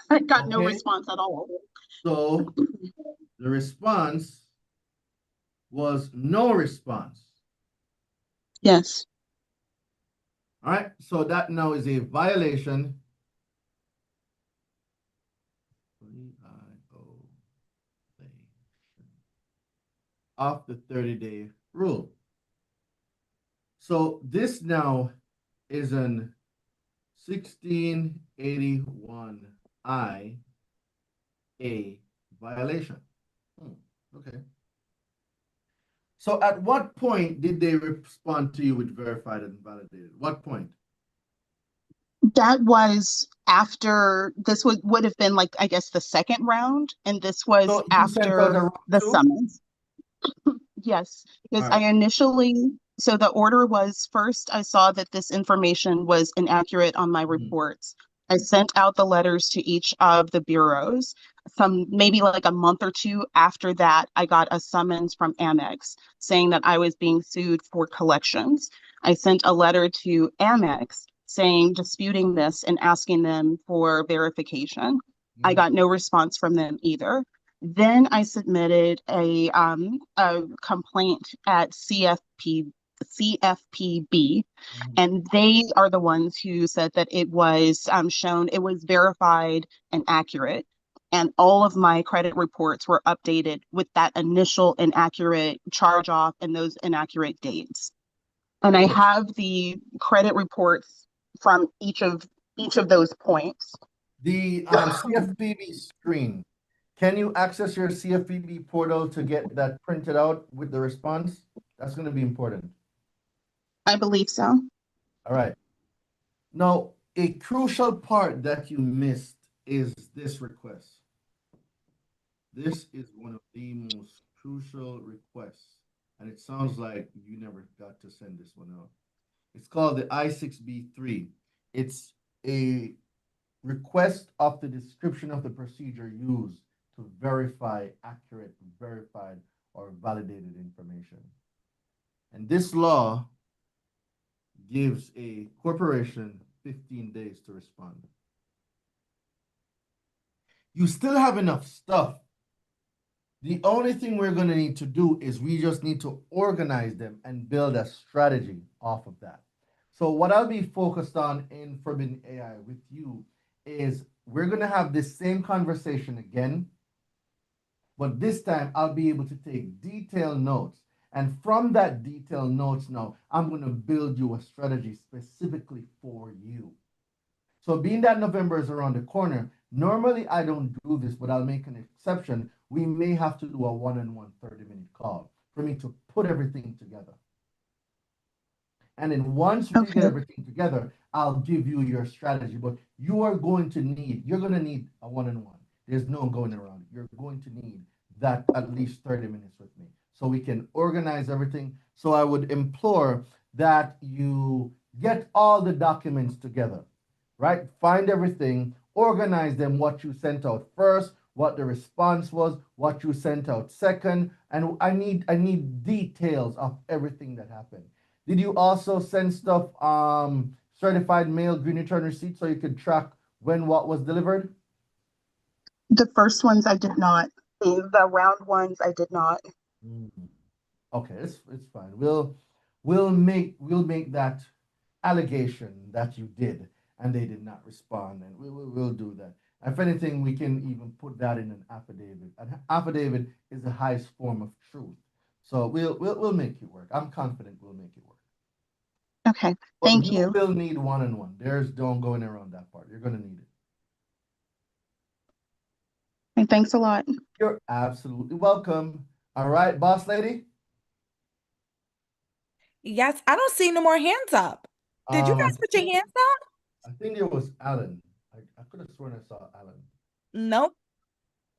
I got no
Okay.
response at all.
So the response was no response.
Yes.
All right. So that now is a violation of the 30-day rule. So this now is an 1681I a violation. Okay. So at what point did they respond to you with verified and validated? What point?
That was after this would have been like I guess the second round, and this was
So you sent out a
after
round
the
two?
summons. Yes, because
All
I
right.
initially, so the order was first I saw that this information was inaccurate on my
Mhm.
reports. I sent out the letters to each of the bureaus. Some maybe like a month or two after that, I got a summons from Amex saying that I was being sued for collections. I sent a letter to Amex saying disputing this and asking them for verification. I
Mhm.
got no response from them either. Then I submitted a complaint at CFPB,
Mhm.
and they are the ones who said that it was shown, it was verified and accurate. and all of my credit reports were updated with that initial inaccurate charge off and those inaccurate dates. And I have the credit reports from each of those points.
The CFPB screen. Can you access your CFPB portal to get that printed out with the response? That's going to be important.
I believe so.
All right. Now, a crucial part that you missed is this request. This is one of the most crucial requests, and it sounds like you never got to send this one out. It's called the I-6B3. It's a request of the description of the procedure used to verify accurate, verified, or validated information. And this law gives a corporation 15 days to respond. You still have enough stuff. The only thing we're going to need to do is we just need to organize them and build a strategy off of that. So what I'll be focused on in Forbidden AI with you is we're going to have this same conversation again, but this time I'll be able to take detailed notes. And from that detailed notes now, I'm going to build you a strategy specifically for you. So being that November is around the corner, normally I don't do this, but I'll make an exception. We may have to do a one-on-one 30-minute call for me to put everything together. And then once we get everything together, I'll give you your strategy. But you're going to need a one-on-one. There's no going around. You're going to need that at least 30 minutes with me so we can organize everything. So I would implore that you get all the documents together, right? Find everything, organize them, what you sent out first, what the response was, what you sent out second, and I need details of everything that happened. Did you also send stuff certified mail, green return receipt, so you could track when what was delivered?
The first ones I did not. The round ones I did not.
Okay, it's fine. We'll make that allegation that you did and they did not respond, and we'll do that. If anything, we can even put that in an affidavit. An affidavit is the highest form of truth. So we'll make it work. I'm confident we'll make it work.
Okay, thank you.
You will need one-on-one. There's don't going around that part. You're gonna need it.
And thanks a lot.
You're absolutely welcome. All right, boss lady.
Yes, I don't see no more hands up. Did you guys put your hands up?
I think it was Alan. I could have sworn I saw Alan.
Nope.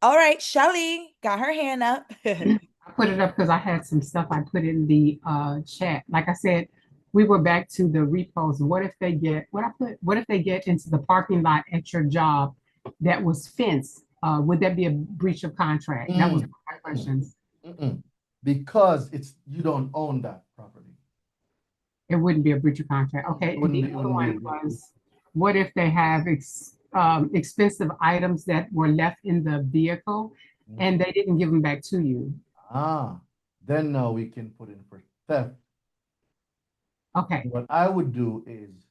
All right, Shelly got her hand up.
I put it up because I had some stuff I put in the chat. Like I said, we were back to the repos. What if they get into the parking lot at your job that was fenced? Would that be a breach of contract? That was my questions.
Because you don't own that property.
It wouldn't be a breach of contract. Okay. The other one was, what if they have expensive items that were left in the vehicle and they didn't give them back to you?
Then now we can put in for theft.
Okay.
What I would do is,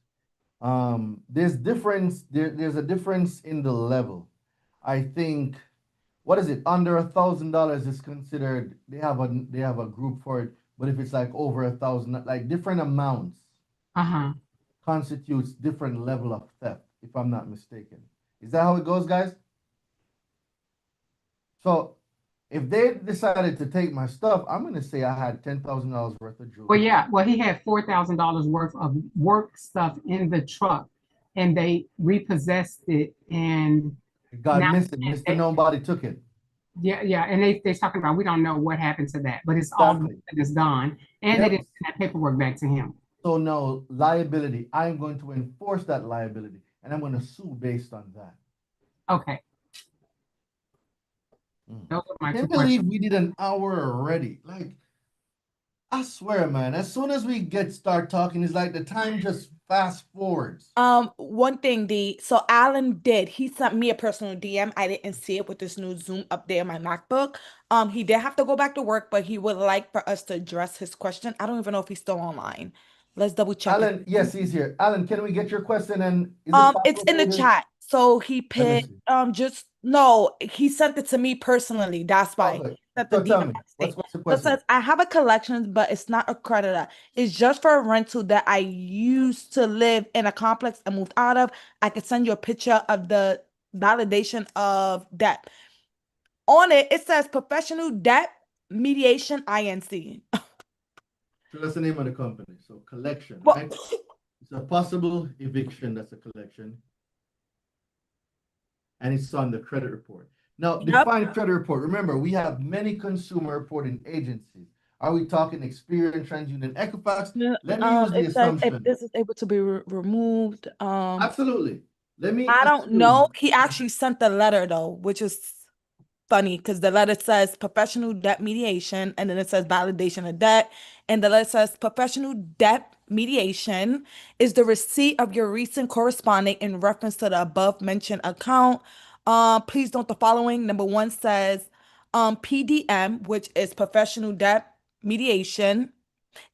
there's a difference in the level. I think, what is it? Under $1,000 is considered, they have a group for it, but if it's like over 1,000, like different amounts constitutes different level of theft, if I'm not mistaken. Is that how it goes, guys? So if they decided to take my stuff, I'm going to say I had $10,000 worth of jewelry.
Well, yeah. Well, he had $4,000 worth of work stuff in the truck, and they repossessed it, and
it got missing. Mr. Nobody took it.
Yeah, and they're talking about, we don't know what happened to that, but it's all it's gone, and they didn't send that paperwork back to him.
So now liability, I'm going to enforce that liability, and I'm going to sue based on that.
Okay. Those are my
I can't believe we did an hour already. Like, I swear, man, as soon as we start talking, it's like the time just fast forwards.
One thing, so Alan he sent me a personal DM. I didn't see it with this new Zoom update on my MacBook. He did have to go back to work, but he would like for us to address his question. I don't even know if he's still online. Let's double check.
Alan, yes, he's here. Alan, can we get your question? And
it's in the chat. So he
Let me
picked
see.
just no, he sent it to me personally. That's why.
Okay.
That the
So tell me,
DMX thing.
what's the
So it
question?
says I have a collection, but it's not a creditor. It's just for a rental that I used to live in a complex and moved out of. I could send you a picture of the validation of debt. On it, it says professional debt mediation INC.
So that's the name of the company. So collection,
Well,
right? It's a possible eviction. That's a collection. And it's on the credit report. Now,
yep.
define credit report. Remember, we have many consumer reporting agencies. Are we talking Experian, TransUnion, Equifax? Let me use the
It says if
assumption.
this is able to be removed.
Absolutely. Let me
I don't know.
assume.
He actually sent the letter though, which is funny because the letter says professional debt mediation and then it says validation of debt. And the letter says professional debt mediation is the receipt of your recent corresponding in reference to the above mentioned account. Please note the following. Number one says PDM, which is professional debt mediation,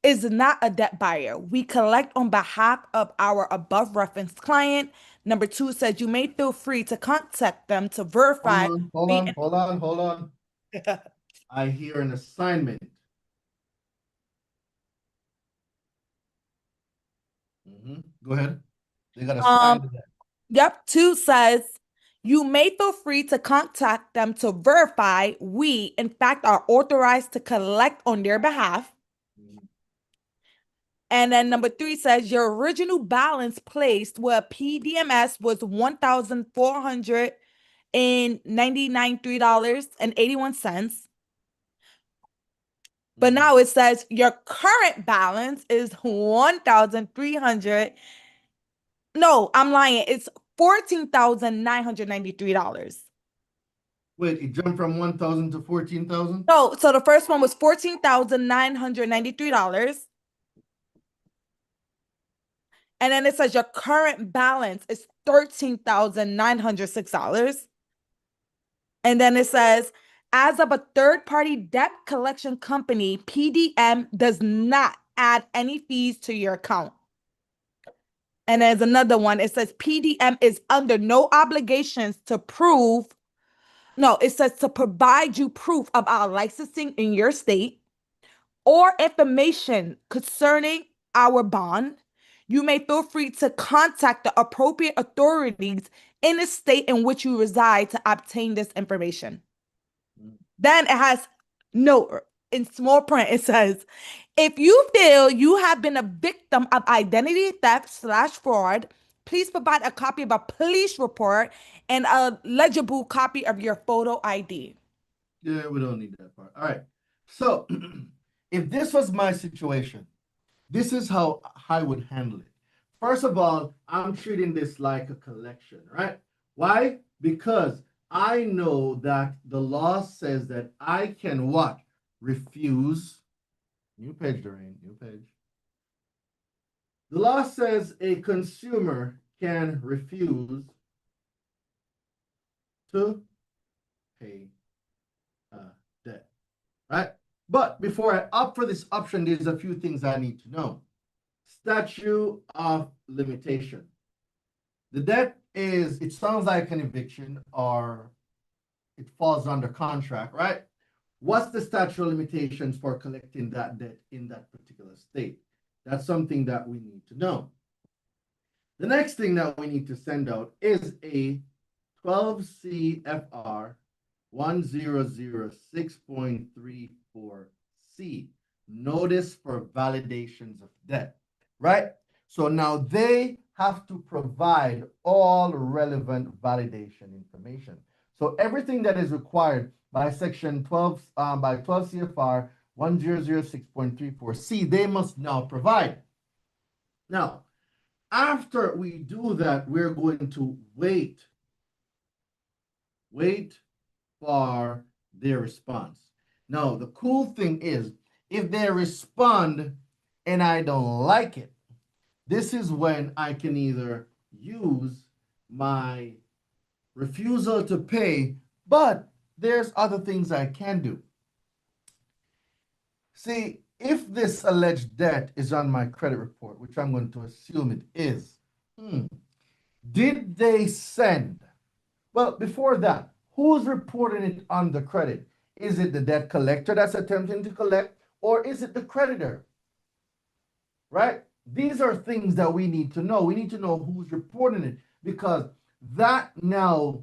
is not a debt buyer. We collect on behalf of our above referenced client. Number two says you may feel free to contact them to verify.
Hold on. I hear an assignment. Go ahead. They got assigned to that.
Yep. Two says you may feel free to contact them to verify we, in fact, are authorized to collect on their behalf. And then number three says your original balance placed where PDMS was $1,499 $3.81. But now it says your current balance is 1,300. No, I'm lying. It's $14,993.
Wait, it jumped from 1,000 to 14,000?
No, so the first one was $14,993. And then it says your current balance is $13,906. And then it says, as of a third-party debt collection company, PDM does not add any fees to your account. And there's another one. It says PDM is under no obligations to prove. No, it says to provide you proof of our licensing in your state or information concerning our bond. You may feel free to contact the appropriate authorities in the state in which you reside to obtain this information. Then it has note in small print. It says, if you feel you have been a victim of identity theft / fraud, please provide a copy of a police report and a legible copy of your photo ID.
Yeah, we don't need that part. All right. So if this was my situation, this is how I would handle it. First of all, I'm treating this like a collection, right? Why? Because I know that the law says that I can what? Refuse. New page, Doreen, new page. The law says a consumer can refuse to pay debt, right? But before I opt for this option, there's a few things I need to know. Statute of limitation. The debt is, it sounds like an eviction or it falls under contract, right? What's the statute of limitations for collecting that debt in that particular state? That's something that we need to know. The next thing that we need to send out is a 12 CFR 1006.34C, notice for validations of debt, right? So now they have to provide all relevant validation information. So everything that is required by section 12, by 12 CFR 1006.34C, they must now provide. Now, after we do that, we're going to wait for their response. Now, the cool thing is, if they respond and I don't like it, this is when I can either use my refusal to pay, but there's other things I can do. See, if this alleged debt is on my credit report, which I'm going to assume it is, Did they send? Well, before that, who's reporting it on the credit? Is it the debt collector that's attempting to collect, or is it the creditor? Right? These are things that we need to know. We need to know who's reporting it, because that now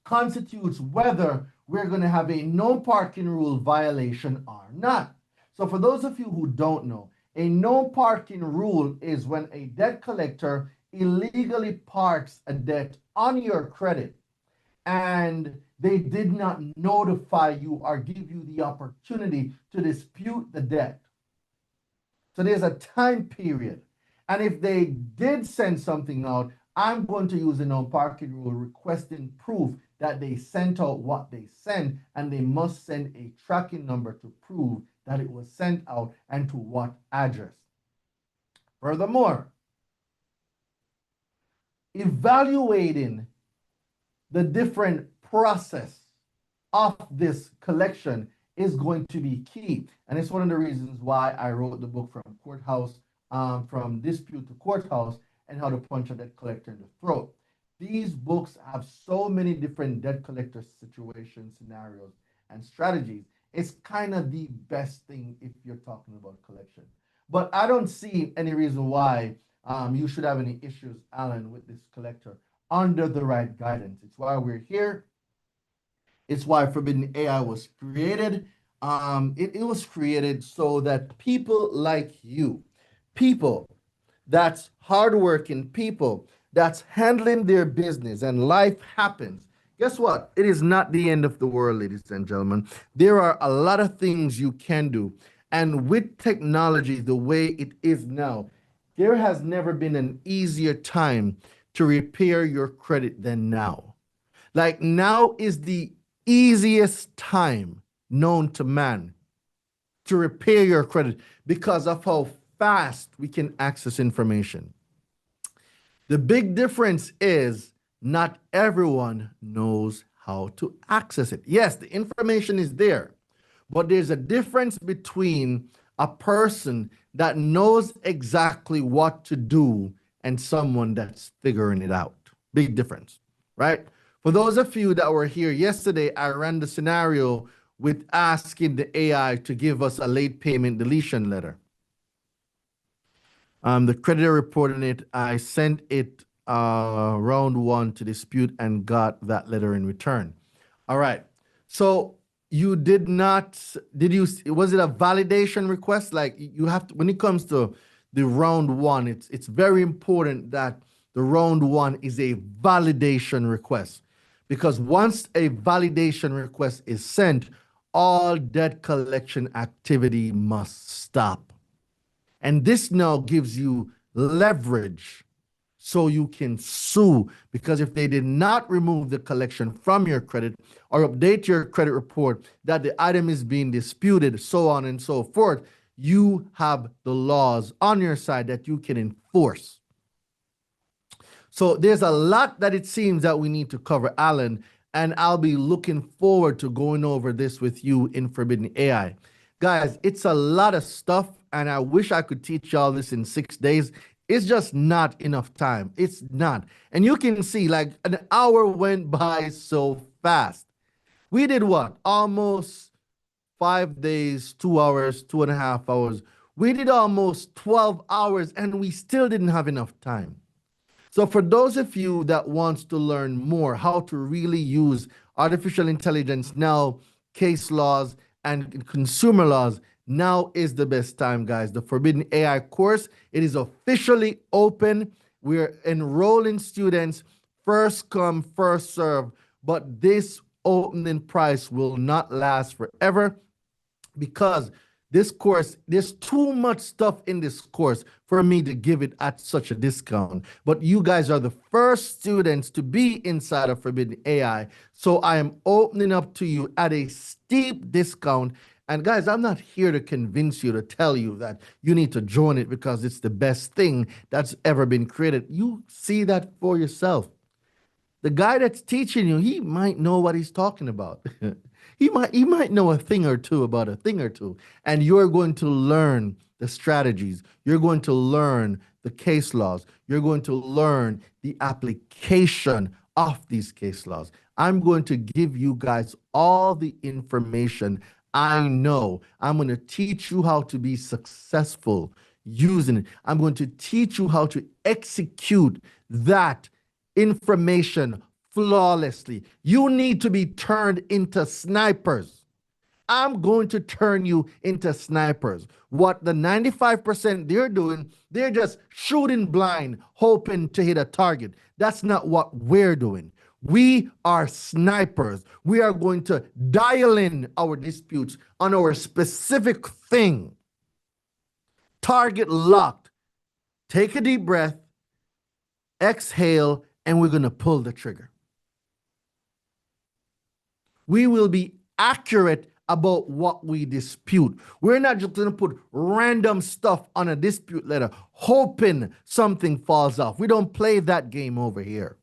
constitutes whether we're going to have a no parking rule violation or not. So for those of you who don't know, a no parking rule is when a debt collector illegally parks a debt on your credit and they did not notify you or give you the opportunity to dispute the debt. So there's a time period. And if they did send something out, I'm going to use the no parking rule requesting proof that they sent out what they sent, and they must send a tracking number to prove that it was sent out and to what address. Furthermore, evaluating the different process of this collection is going to be key. And it's one of the reasons why I wrote the book from dispute to courthouse, and how to punch a debt collector in the throat. These books have so many different debt collector situations, scenarios, and strategies. It's kind of the best thing if you're talking about collection. But I don't see any reason why you should have any issues, Alan, with this collector under the right guidance. It's why we're here. It's why Forbidden AI was created. It was created so that people like you, people that's hardworking, people that's handling their business, and life happens. Guess what? It is not the end of the world, ladies and gentlemen. There are a lot of things you can do. And with technology the way it is now, there has never been an easier time to repair your credit than now. Like, now is the easiest time known to man to repair your credit because of how fast we can access information. The big difference is not everyone knows how to access it. Yes, the information is there, but there's a difference between a person that knows exactly what to do and someone that's figuring it out. Big difference, right? For those of you that were here yesterday, I ran the scenario with asking the AI to give us a late payment deletion letter. The creditor reported it. I sent it round one to dispute and got that letter in return. All right. So you did not, was it a validation request? Like, you have to, when it comes to the round one, it's very important that the round one is a validation request, because once a validation request is sent, all debt collection activity must stop. And this now gives you leverage so you can sue, because if they did not remove the collection from your credit or update your credit report that the item is being disputed, so on and so forth, you have the laws on your side that you can enforce. So there's a lot that it seems that we need to cover, Alan, and I'll be looking forward to going over this with you in Forbidden AI. Guys, it's a lot of stuff, and I wish I could teach y'all this in 6 days. It's just not enough time. It's not. And you can see, like, an hour went by so fast. We did what? Almost 5 days, 2 hours, 2.5 hours. We did almost 12 hours, and we still didn't have enough time. So for those of you that wants to learn more how to really use artificial intelligence now, case laws, and consumer laws, now is the best time, guys. The Forbidden AI course, it is officially open. We're enrolling students, first come, first serve, but this opening price will not last forever, because this course, there's too much stuff in this course for me to give it at such a discount. But you guys are the first students to be inside of Forbidden AI. So I am opening up to you at a steep discount. And guys, I'm not here to convince you, to tell you that you need to join it because it's the best thing that's ever been created. You see that for yourself. the guy that's teaching you, he might know what he's talking about. He might know a thing or two about a thing or two. And you're going to learn the strategies. You're going to learn the case laws. You're going to learn the application of these case laws. I'm going to give you guys all the information I know. I'm going to teach you how to be successful using it. I'm going to teach you how to execute that information flawlessly. You need to be turned into snipers. I'm going to turn you into snipers. What the 95% they're doing, they're just shooting blind, hoping to hit a target. That's not what we're doing. We are snipers. We are going to dial in our disputes on our specific thing. Target locked. Take a deep breath, exhale, and we're going to pull the trigger. We will be accurate about what we dispute. We're not just going to put random stuff on a dispute letter, hoping something falls off. We don't play that game over here.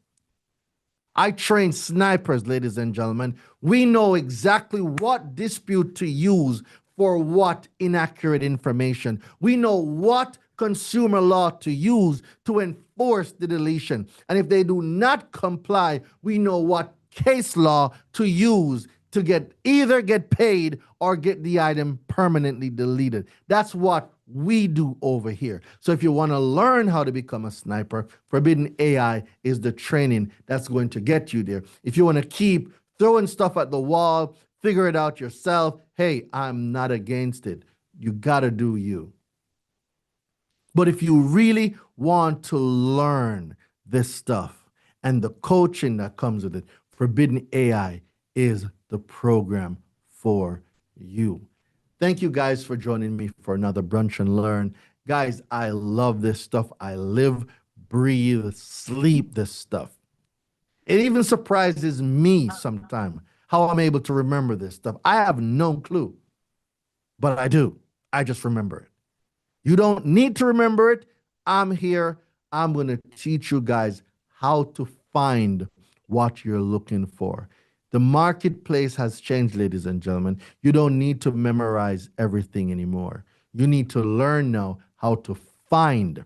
I train snipers, ladies and gentlemen. We know exactly what dispute to use for what inaccurate information. We know what consumer law to use to enforce the deletion. And if they do not comply, we know what case law to use to either get paid or get the item permanently deleted. That's what we do over here. So if you want to learn how to become a sniper, Forbidden AI is the training that's going to get you there. If you want to keep throwing stuff at the wall, figure it out yourself, hey, I'm not against it. You got to do you. But if you really want to learn this stuff and the coaching that comes with it, Forbidden AI is the program for you. Thank you guys for joining me for another Brunch and Learn. Guys, I love this stuff. I live, breathe, sleep this stuff. It even surprises me sometimes how I'm able to remember this stuff. I have no clue, but I do. I just remember it. You don't need to remember it. I'm here. I'm going to teach you guys how to find what you're looking for. The marketplace has changed, ladies and gentlemen. You don't need to memorize everything anymore. You need to learn now how to find.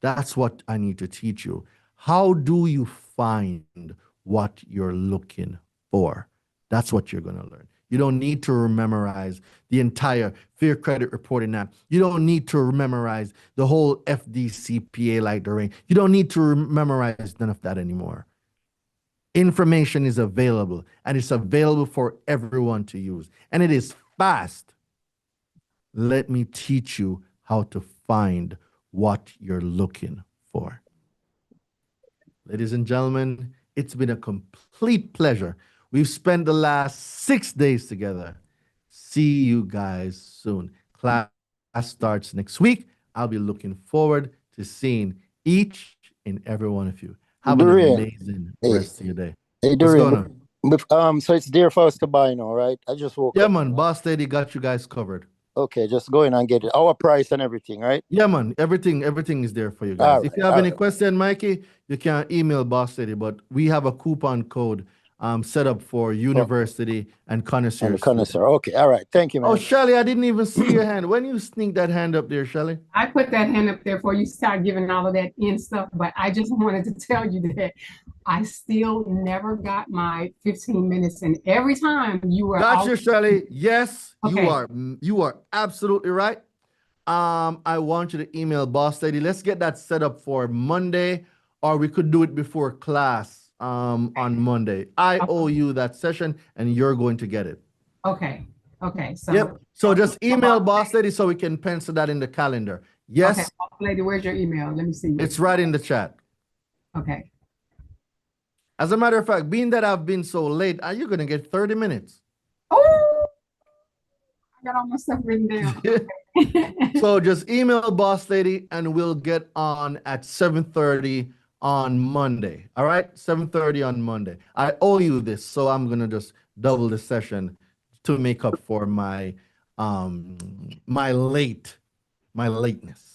That's what I need to teach you. How do you find what you're looking for? That's what you're going to learn. You don't need to memorize the entire Fair Credit Reporting Act. You don't need to memorize the whole FDCPA like the rain. You don't need to memorize none of that anymore. Information is available, and it's available for everyone to use, and it is fast. Let me teach you how to find what you're looking for. Ladies and gentlemen, it's been a complete pleasure. We've spent the last 6 days together. See you guys soon. Class starts next week. I'll be looking forward to seeing each and every one of you. Have an amazing rest of your day.
Hey,
What's going on?
So it's there for us to buy now, right? I just woke up.
Yeah, man. Boss Lady got you guys covered.
Okay, just go in and get it. Our price and everything, right?
Yeah, man. Everything is there for you guys. If you have any question, Mikey, you can email Boss Lady, but we have a coupon code set up for university and connoisseur.
Okay, all right. Thank you, man.
Oh, Shelly, I didn't even see your hand. When you sneak that hand up there, Shelly?
I put that hand up there before you start giving all of that in stuff, but I just wanted to tell you that I still never got my 15 minutes, and every time you were
Gotcha, Shelly. Yes,
okay.
You are absolutely right. I want you to email Boss Lady. Let's get that set up for Monday, or we could do it before class on Monday. I owe you that session, and you're going to get it.
Okay. So
yep. So just email Boss Lady so we can pencil that in the calendar. Yes.
Okay, Boss Lady, where's your email? Let me see.
It's right in the chat.
Okay.
As a matter of fact, being that I've been so late, are you going to get 30 minutes?
Oh, I got all my stuff written down.
So just email Boss Lady and we'll get on at 7:30 on Monday. All right? 7:30 on Monday. I owe you this, so I'm going to just double the session to make up for my my lateness.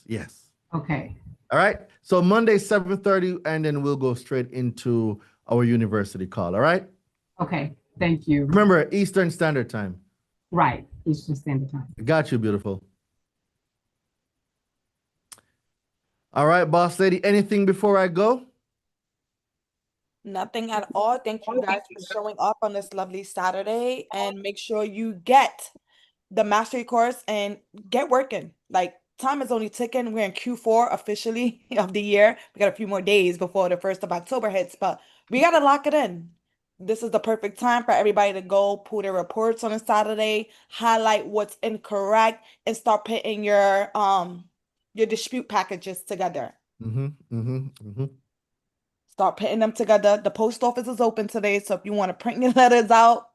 Yes.
Okay.
All right. So Monday 7:30, and then we'll go straight into our university call. All right.
Okay, thank you.
Remember, Eastern Standard Time.
Right, Eastern Standard Time.
Got you, beautiful. All right, boss lady. Anything before I go?
Nothing at all. Thank you guys for showing up on this lovely Saturday, and make sure you get the mastery course and get working. Like, time is only ticking. We're in Q4 officially of the year. We got a few more days before the 1st of October hits, but we got to lock it in. This is the perfect time for everybody to go pull their reports on a Saturday, highlight what's incorrect, and start putting your dispute packages together. Start putting them together. The post office is open today, so if you want to print your letters out,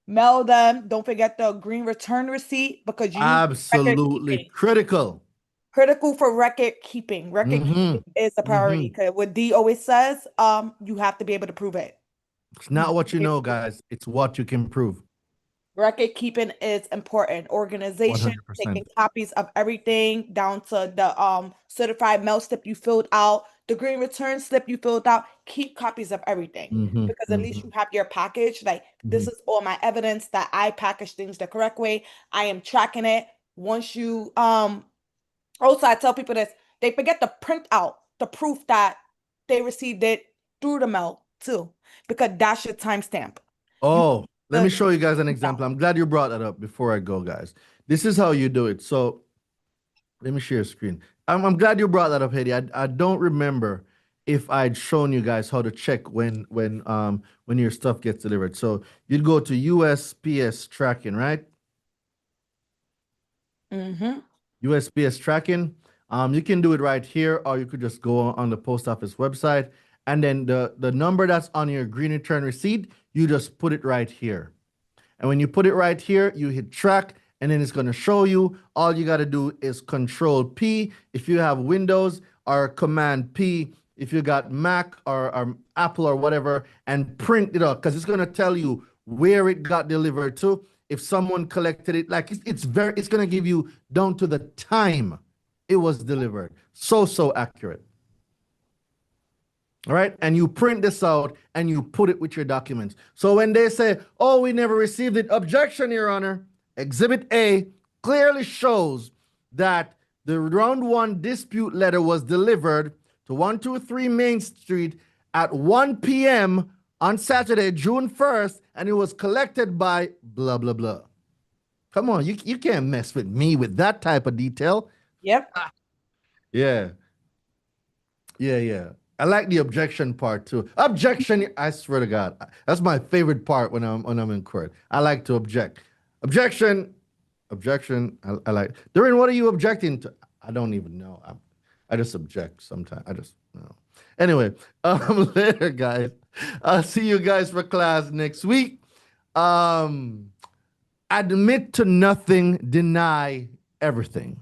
mail them. Don't forget the green return receipt, because you need
Absolutely critical.
Critical for record keeping. Record keeping is a priority, because what D always says, you have to be able to prove it.
It's not what you know, guys. It's what you can prove.
Record keeping is important. Organization,
100%.
taking copies of everything, down to the certified mail slip you filled out, the green return slip you filled out. Keep copies of everything, because at least you have your package. Like, this is all my evidence that I package things the correct way. I am tracking it. Once you also, I tell people this, they forget to print out the proof that they received it through the mail too, because that's your timestamp.
Oh, let me show you guys an example. I'm glad you brought that up before I go, guys. This is how you do it. So let me share a screen. I'm glad you brought that up, Hedy. I don't remember if I'd shown you guys how to check when your stuff gets delivered. So you'd go to USPS tracking, right? USPS tracking. You can do it right here, or you could just go on the post office website, and then the number that's on your green return receipt, you just put it right here. And when you put it right here, you hit track, and then it's going to show you. All you got to do is Control P if you have Windows, or Command P if you got Mac or Apple or whatever, and print it out, because it's going to tell you where it got delivered to. If someone collected it, like it's going to give you down to the time it was delivered. So accurate. All right. And you print this out and you put it with your documents. So when they say, oh, we never received it, objection, Your Honor, Exhibit A clearly shows that the round one dispute letter was delivered to 123 Main Street at 1 p.m. on Saturday, June 1st, and it was collected by blah, blah, blah. Come on, you can't mess with me with that type of detail.
Yep.
Yeah. I like the objection part too. Objection, I swear to God, that's my favorite part when I'm in court. I like to object. Objection. I like. Doreen, what are you objecting to? I don't even know. I just object sometimes. I just know. Anyway, later, guys. I'll see you guys for class next week. Admit to nothing, deny everything.